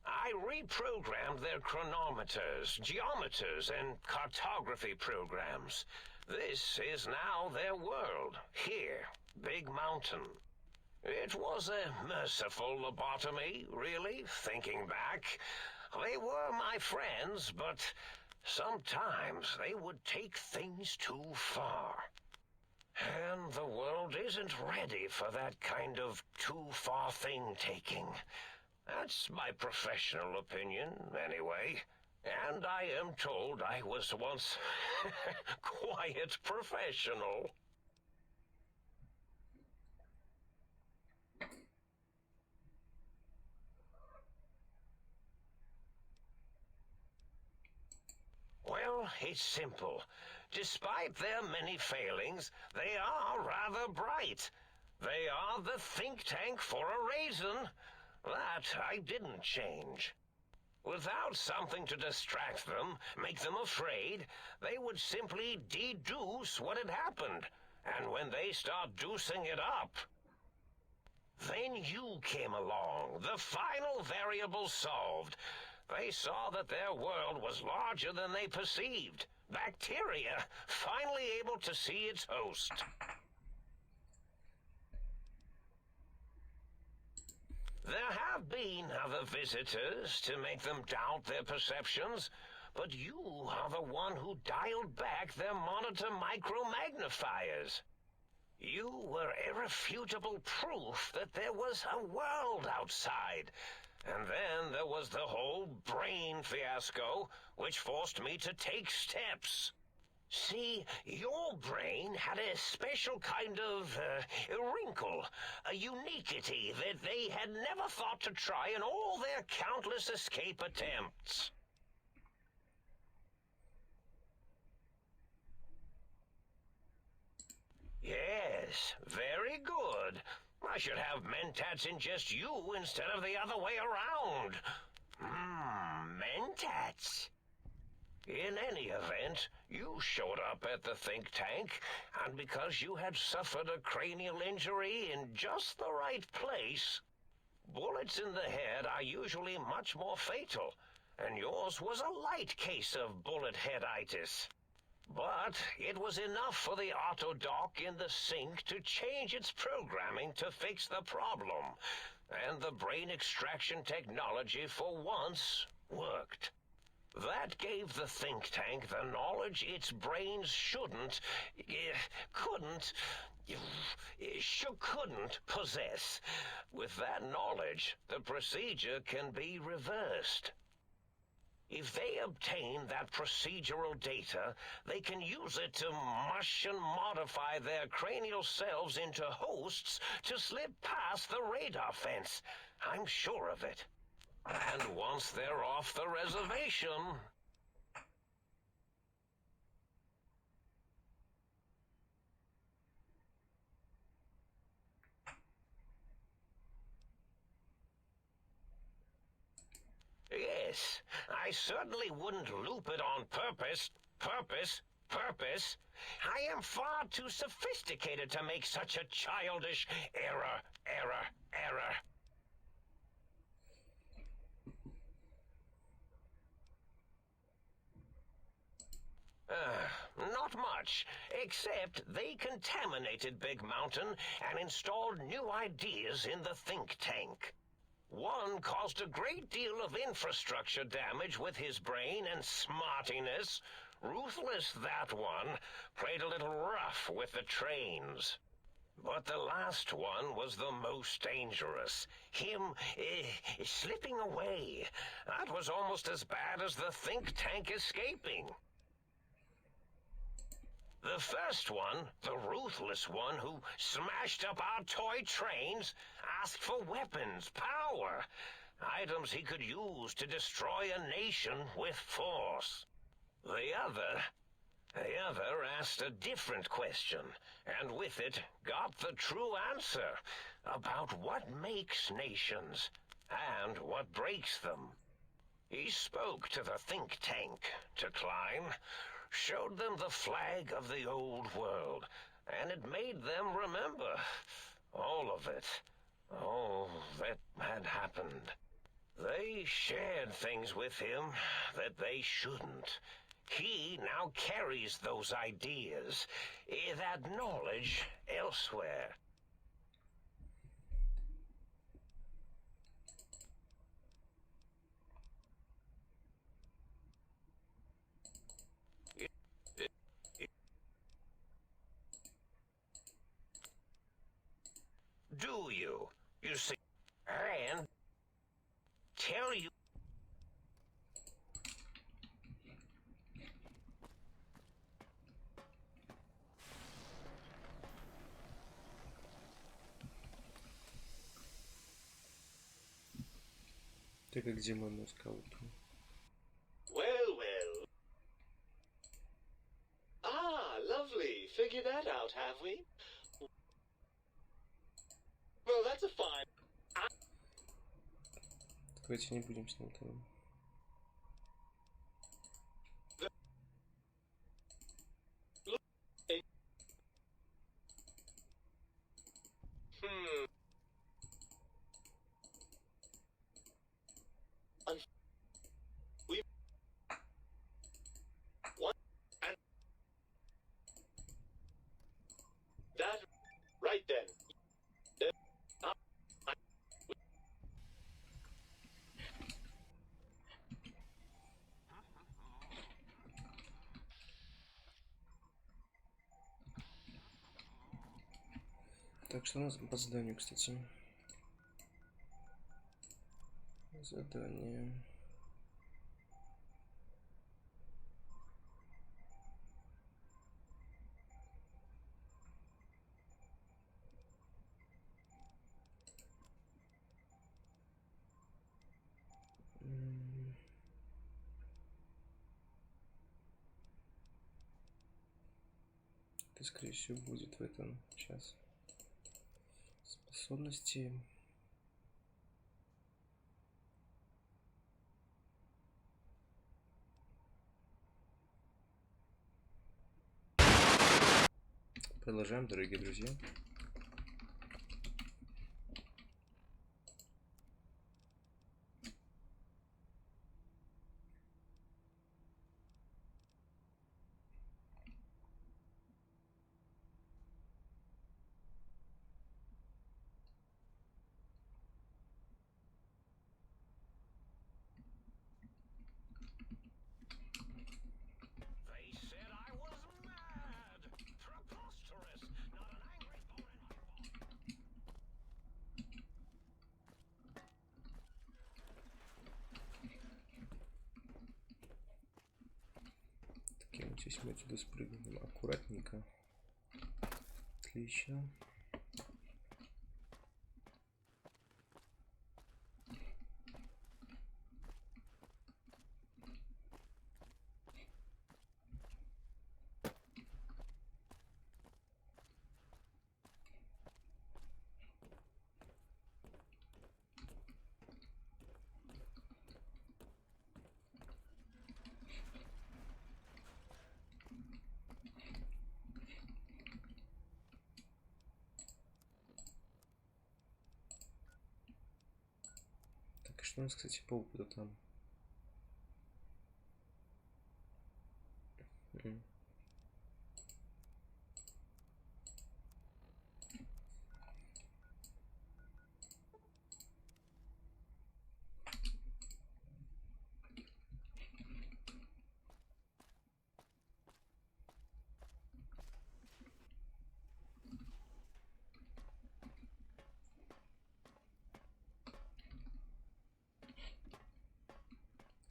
I reprogrammed their chronometers, geometers, and cartography programs. This is now their world, here, Big Mountain. It was a merciful lobotomy, really, thinking back. They were my friends, but sometimes they would take things too far. And the world isn't ready for that kind of too-far thing-taking. That's my professional opinion, anyway. And I am told I was once quite professional. Well, it's simple. Despite their many failings, they are rather bright. They are the think tank for a reason. That I didn't change. Without something to distract them, make them afraid, they would simply deduce what had happened. And when they start deucing it up, then you came along, the final variable solved. They saw that their world was larger than they perceived. Bacteria, finally able to see its host. There have been other visitors to make them doubt their perceptions, but you are the one who dialed back their monitor micromagnifiers. You were irrefutable proof that there was a world outside. And then there was the whole brain fiasco, which forced me to take steps. See, your brain had a special kind of wrinkle, a uniquity that they had never thought to try in all their countless escape attempts. Yes, very good. I should have mentats ingest you instead of the other way around. mentats. In any event, you showed up at the think tank, and because you had suffered a cranial injury in just the right place, bullets in the head are usually much more fatal, and yours was a light case of bullet headitis. But it was enough for the auto dock in the sink to change its programming to fix the problem, and the brain extraction technology for once worked. That gave the think tank the knowledge its brains couldn't possess. With that knowledge, the procedure can be reversed. If they obtain that procedural data, they can use it to mush and modify their cranial selves into hosts to slip past the radar fence. I'm sure of it. And once they're off the reservation... Yes, I certainly wouldn't loop it on purpose. I am far too sophisticated to make such a childish error. Not much, except they contaminated Big Mountain and installed new ideas in the think tank. One caused a great deal of infrastructure damage with his brain and smartiness. Ruthless, that one. Played a little rough with the trains. But the last one was the most dangerous. Him, slipping away. That was almost as bad as the think tank escaping. The first one, the ruthless one who smashed up our toy trains, asked for weapons, power, items he could use to destroy a nation with force. The other asked a different question, and with it got the true answer about what makes nations and what breaks them. He spoke to the think tank to climb, showed them the flag of the old world, and it made them remember all of it, all that had happened. They shared things with him that they shouldn't. He now carries those ideas, that knowledge, elsewhere. Do you? You see, and tell you. Ты как Димон скаут. Well, well. Ah, lovely. Figured that out, have we? Well, that's a fine. Давайте не будем с ним там. We what? And that right then. Так, что у нас по заданию, кстати? Задание. Это, скорее всего, будет в этом сейчас. Способности. Продолжаем, дорогие друзья. They said I was mad. Preposterous. Not an angry bone in my body. Так, вот здесь мы отсюда спрыгнем аккуратненько. Отлично. Так, и что у нас, кстати, по опыту там?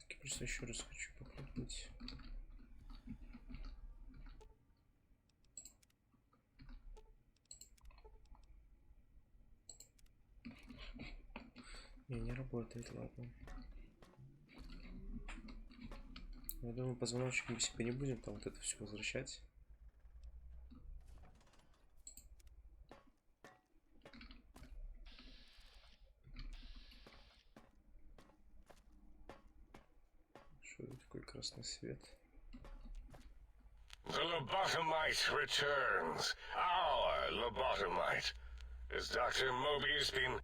Я просто еще раз хочу попробовать. Не работает, ладно. Я думаю, позвоночник себе не будем там вот это все возвращать. Что это такой красный свет? The lobotomite returns. Our lobotomite. Has Dr. Mobius been...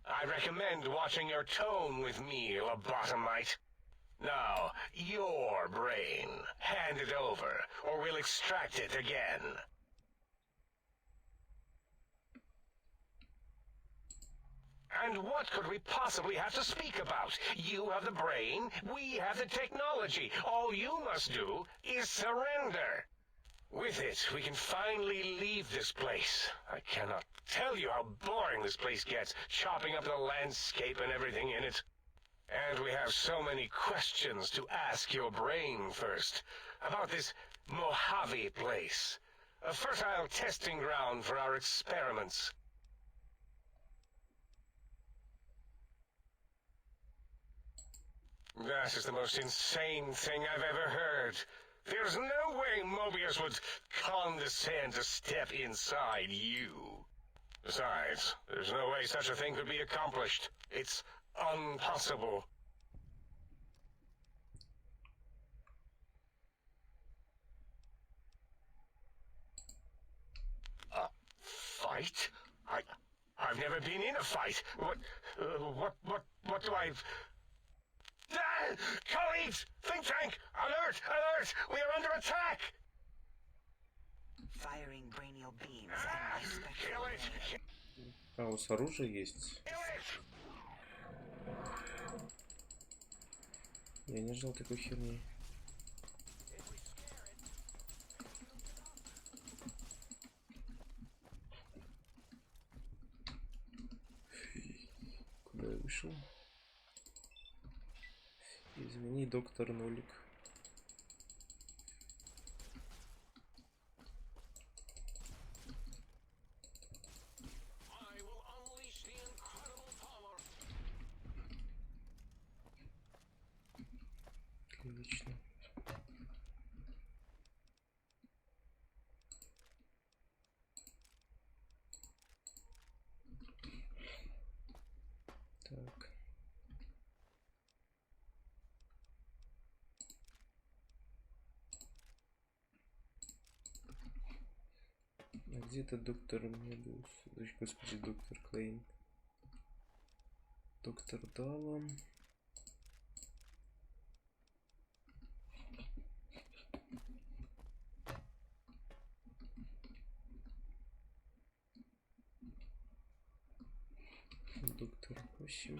I recommend watching your tone with me, lobotomite. Now, your brain. Hand it over, or we'll extract it again. And what could we possibly have to speak about? You have the brain, we have the technology. All you must do is surrender. With it, we can finally leave this place. I cannot tell you how boring this place gets, chopping up the landscape and everything in it. And we have so many questions to ask your brain first. About this Mojave place. A fertile testing ground for our experiments. That is the most insane thing I've ever heard. There's no way Mobius would condescend to step inside you. Besides, there's no way such a thing could be accomplished. It's impossible. A fight? I've never been in a fight. What do I... Ah! Colleagues! Think tank! Alert! Alert! We are under attack! Firing brainial beams at my spectral Kill it! А, у вас оружие есть? Kill it! Я не ждал такой херни. Куда я вышел? Извини, доктор Нолик. I will unleash the incredible power. Отлично. Где-то доктор Мебиус. Господи, доктор Клейн. Доктор Дава. Доктор 8.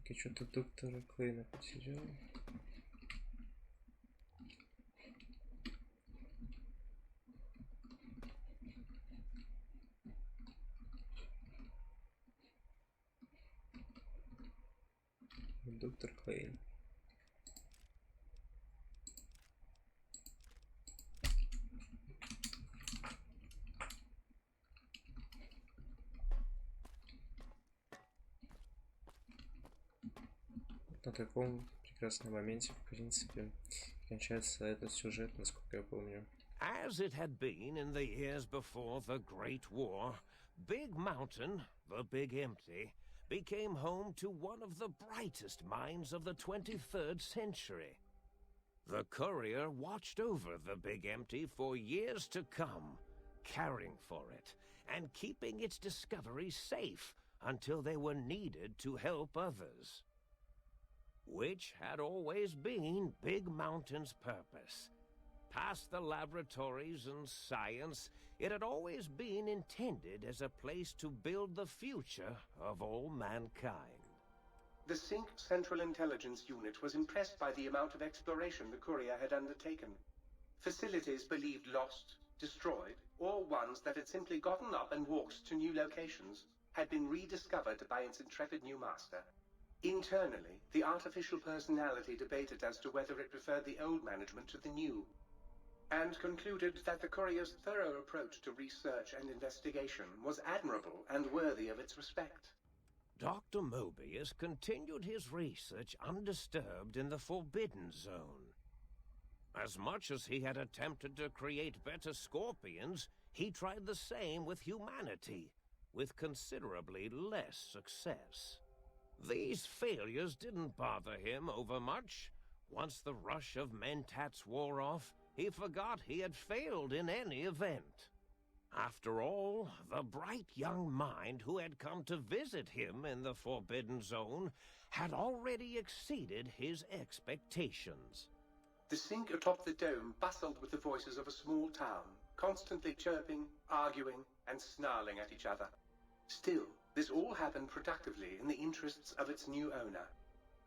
Я что-то доктора Клейна потерял. Доктор Клейн. На таком прекрасном моменте, в принципе, кончается этот сюжет, насколько я помню. As it had been in the years before the Great War, Big Mountain, the Big Empty, became home to one of the brightest minds of the 23rd century. The courier watched over the Big Empty for years to come, caring for it and keeping its discoveries safe until they were needed to help others. Which had always been Big Mountain's purpose. Past the laboratories and science, it had always been intended as a place to build the future of all mankind. The Sync Central Intelligence Unit was impressed by the amount of exploration the courier had undertaken. Facilities believed lost, destroyed, or ones that had simply gotten up and walked to new locations had been rediscovered by its intrepid new master. Internally, the artificial personality debated as to whether it preferred the old management to the new, and concluded that the courier's thorough approach to research and investigation was admirable and worthy of its respect. Dr. Mobius continued his research undisturbed in the Forbidden Zone. As much as he had attempted to create better scorpions, he tried the same with humanity, with considerably less success. These failures didn't bother him overmuch. Once the rush of mentats wore off, he forgot he had failed in any event. After all, the bright young mind who had come to visit him in the Forbidden Zone had already exceeded his expectations. The Sync atop the dome bustled with the voices of a small town, constantly chirping, arguing, and snarling at each other. Still, this all happened productively in the interests of its new owner.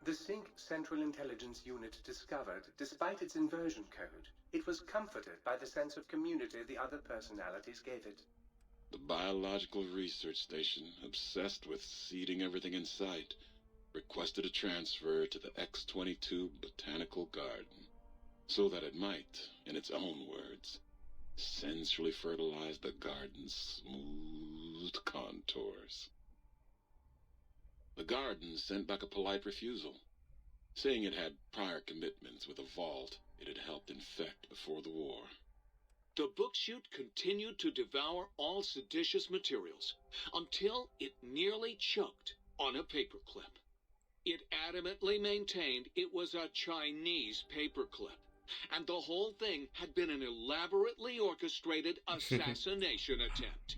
The Sync Central Intelligence Unit discovered, despite its inversion code, it was comforted by the sense of community the other personalities gave it. The biological research station, obsessed with seeding everything in sight, requested a transfer to the X-22 Botanical Garden, so that it might, in its own words, sensually fertilize the garden's smooth contours. The garden sent back a polite refusal, saying it had prior commitments with a vault it had helped infect before the war. The book chute continued to devour all seditious materials until it nearly choked on a paperclip. It adamantly maintained it was a Chinese paperclip, and the whole thing had been an elaborately orchestrated assassination attempt.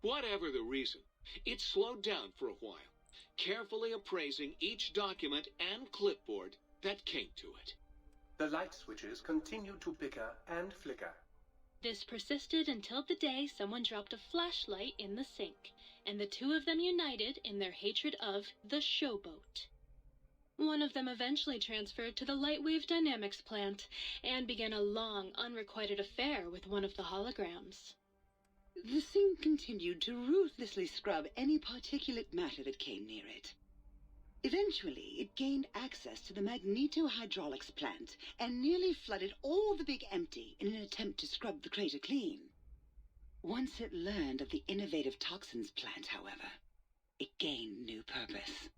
Whatever the reason, it slowed down for a while, carefully appraising each document and clipboard that came to it. The light switches continued to bicker and flicker. This persisted until the day someone dropped a flashlight in the sink, and the two of them united in their hatred of the showboat. One of them eventually transferred to the Lightwave Dynamics plant and began a long, unrequited affair with one of the holograms. The Sync continued to ruthlessly scrub any particulate matter that came near it. Eventually, it gained access to the magnetohydraulics plant and nearly flooded all the Big Empty in an attempt to scrub the crater clean. Once it learned of the innovative toxins plant, however, it gained new purpose.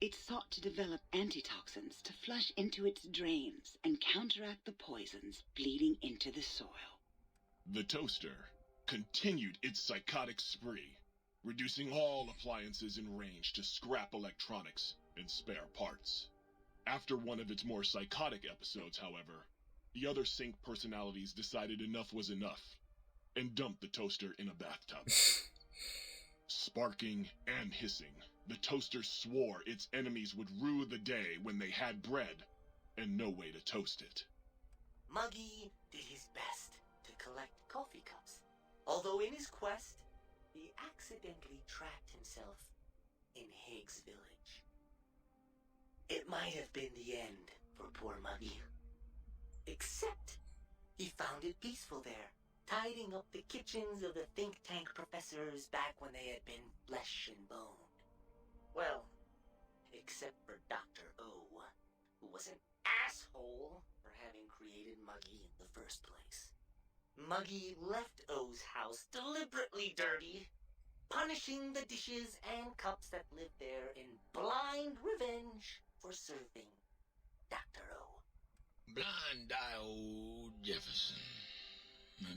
It sought to develop antitoxins to flush into its drains and counteract the poisons bleeding into the soil. The Toaster continued its psychotic spree, reducing all appliances in range to scrap electronics and spare parts. After one of its more psychotic episodes, however, the other Sync personalities decided enough was enough and dumped the toaster in a bathtub. Sparking and hissing, the toaster swore its enemies would rue the day when they had bread and no way to toast it. Muggy did his best to collect coffee cups, although in his quest, he accidentally trapped himself in Higgs Village. It might have been the end for poor Muggy. Except, he found it peaceful there, tidying up the kitchens of the think tank professors back when they had been flesh and bone. Well, except for Dr. O, who was an asshole for having created Muggy in the first place. Muggy left O's house deliberately dirty, punishing the dishes and cups that lived there in blind revenge for serving Dr. O. Blind-eye old Jefferson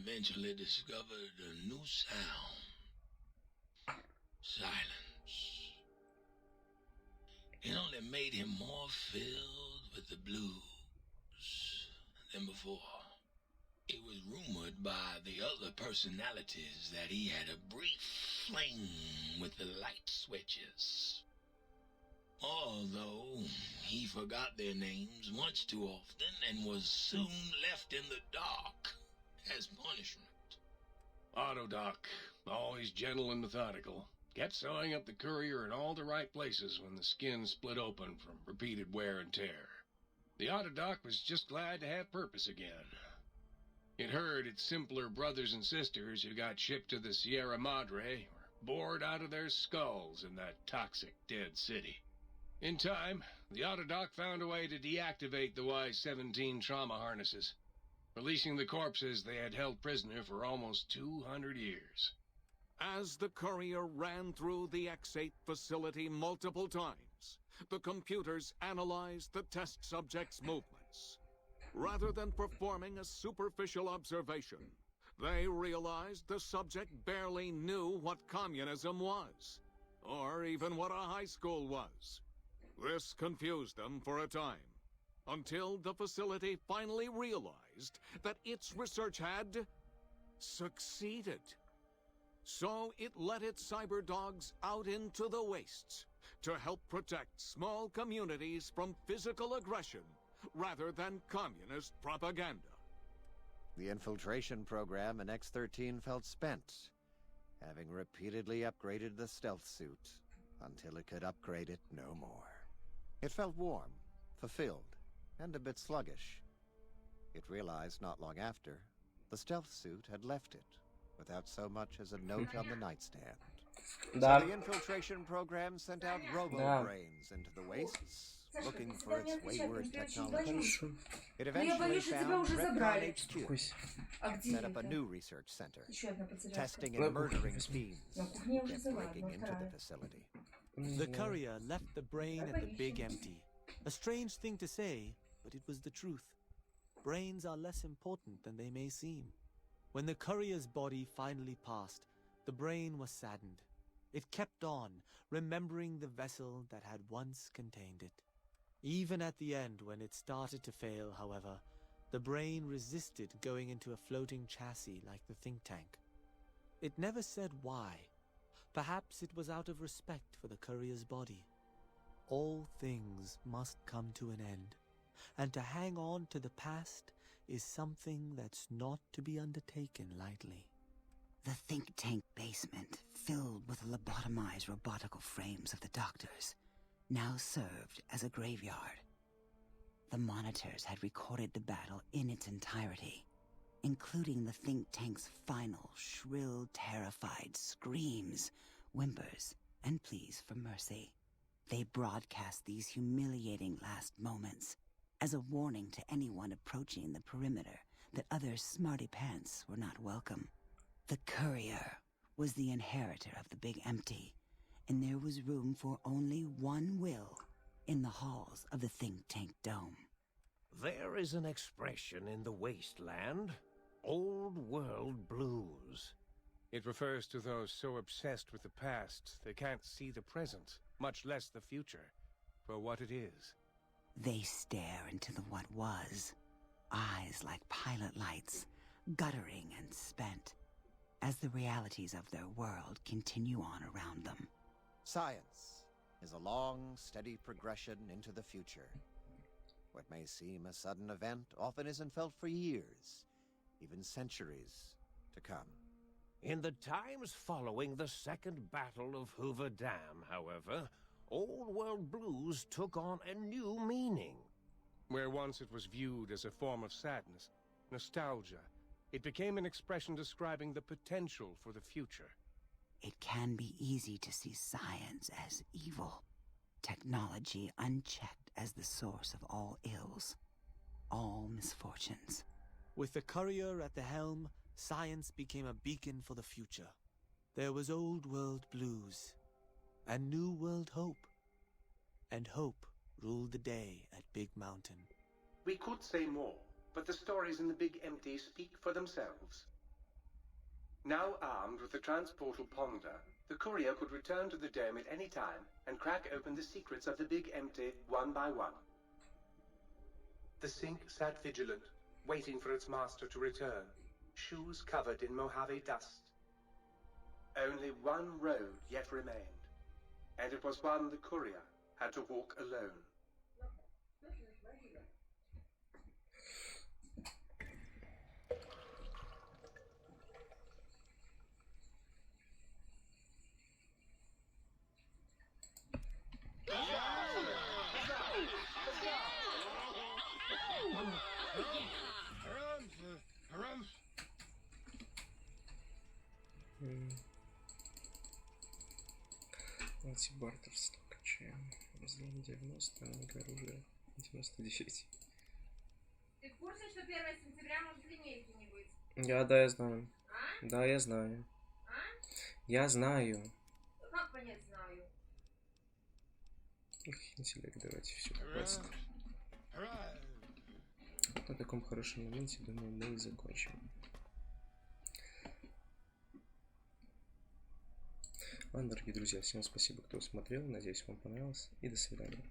eventually discovered a new sound. Silence. It only made him more filled with the blues than before. It was rumored by the other personalities that he had a brief fling with the light switches. Although he forgot their names much too often and was soon left in the dark as punishment. Autodoc, always gentle and methodical, kept sewing up the courier in all the right places when the skin split open from repeated wear and tear. The Autodoc was just glad to have purpose again. It heard its simpler brothers and sisters who got shipped to the Sierra Madre were bored out of their skulls in that toxic dead city. In time, the Autodoc found a way to deactivate the Y-17 trauma harnesses, releasing the corpses they had held prisoner for almost 200 years. As the courier ran through the X8 facility multiple times, the computers analyzed the test subject's movements. Rather than performing a superficial observation, they realized the subject barely knew what communism was, or even what a high school was. This confused them for a time, until the facility finally realized that its research had succeeded. So it let its cyber dogs out into the wastes to help protect small communities from physical aggression rather than communist propaganda. The infiltration program in X-13 felt spent, having repeatedly upgraded the stealth suit until it could upgrade it no more. It felt warm, fulfilled, and a bit sluggish. It realized not long after, the stealth suit had left it, without so much as a note on the nightstand. Да. So the infiltration program sent out robo-brains into the wastes, looking for its wayward technology. It eventually found Repcon HQ, set up a new research center, testing and murdering fiends who kept breaking into the facility. The courier left the brain at the Big Empty. A strange thing to say, but it was the truth. Brains are less important than they may seem. When the courier's body finally passed, the brain was saddened. It kept on, remembering the vessel that had once contained it. Even at the end, when it started to fail, however, the brain resisted going into a floating chassis like the think tank. It never said why. Perhaps it was out of respect for the courier's body. All things must come to an end, and to hang on to the past is something that's not to be undertaken lightly. The think tank basement, filled with the lobotomized robotical frames of the doctors, now served as a graveyard. The monitors had recorded the battle in its entirety, including the think tank's final, shrill, terrified screams, whimpers, and pleas for mercy. They broadcast these humiliating last moments as a warning to anyone approaching the perimeter that other smarty pants were not welcome. The courier was the inheritor of the Big Empty, and there was room for only one will in the halls of the think tank dome. There is an expression in the wasteland, old world blues. It refers to those so obsessed with the past they can't see the present, much less the future, for what it is. They stare into the what was, eyes like pilot lights, guttering and spent, as the realities of their world continue on around them. Science is a long, steady progression into the future. What may seem a sudden event often isn't felt for years, even centuries to come. In the times following the Second Battle of Hoover Dam, however, Old World blues took on a new meaning. Where once it was viewed as a form of sadness, nostalgia, it became an expression describing the potential for the future. It can be easy to see science as evil, technology unchecked as the source of all ills, all misfortunes. With the courier at the helm, science became a beacon for the future. There was old world blues, and new world hope. And hope ruled the day at Big Mountain. We could say more, but the stories in the Big Empty speak for themselves. Now armed with the transportal ponder, the courier could return to the dome at any time and crack open the secrets of the Big Empty one by one. The sink sat vigilant, waiting for its master to return, shoes covered in Mojave dust. Only one road yet remained, and it was one the courier had to walk alone. Антибартерство качаем. Разлом 90, оружие 99. Ты в курсе, что 1 сентября может линейки не быть? Да, я знаю. А? Да, я знаю. А? Я знаю. Как понять знаю? Интеллект, давайте все хватит. На таком хорошем моменте, думаю, мы и закончим. Ладно, дорогие друзья, всем спасибо, кто смотрел. Надеюсь, вам понравилось. И до свидания.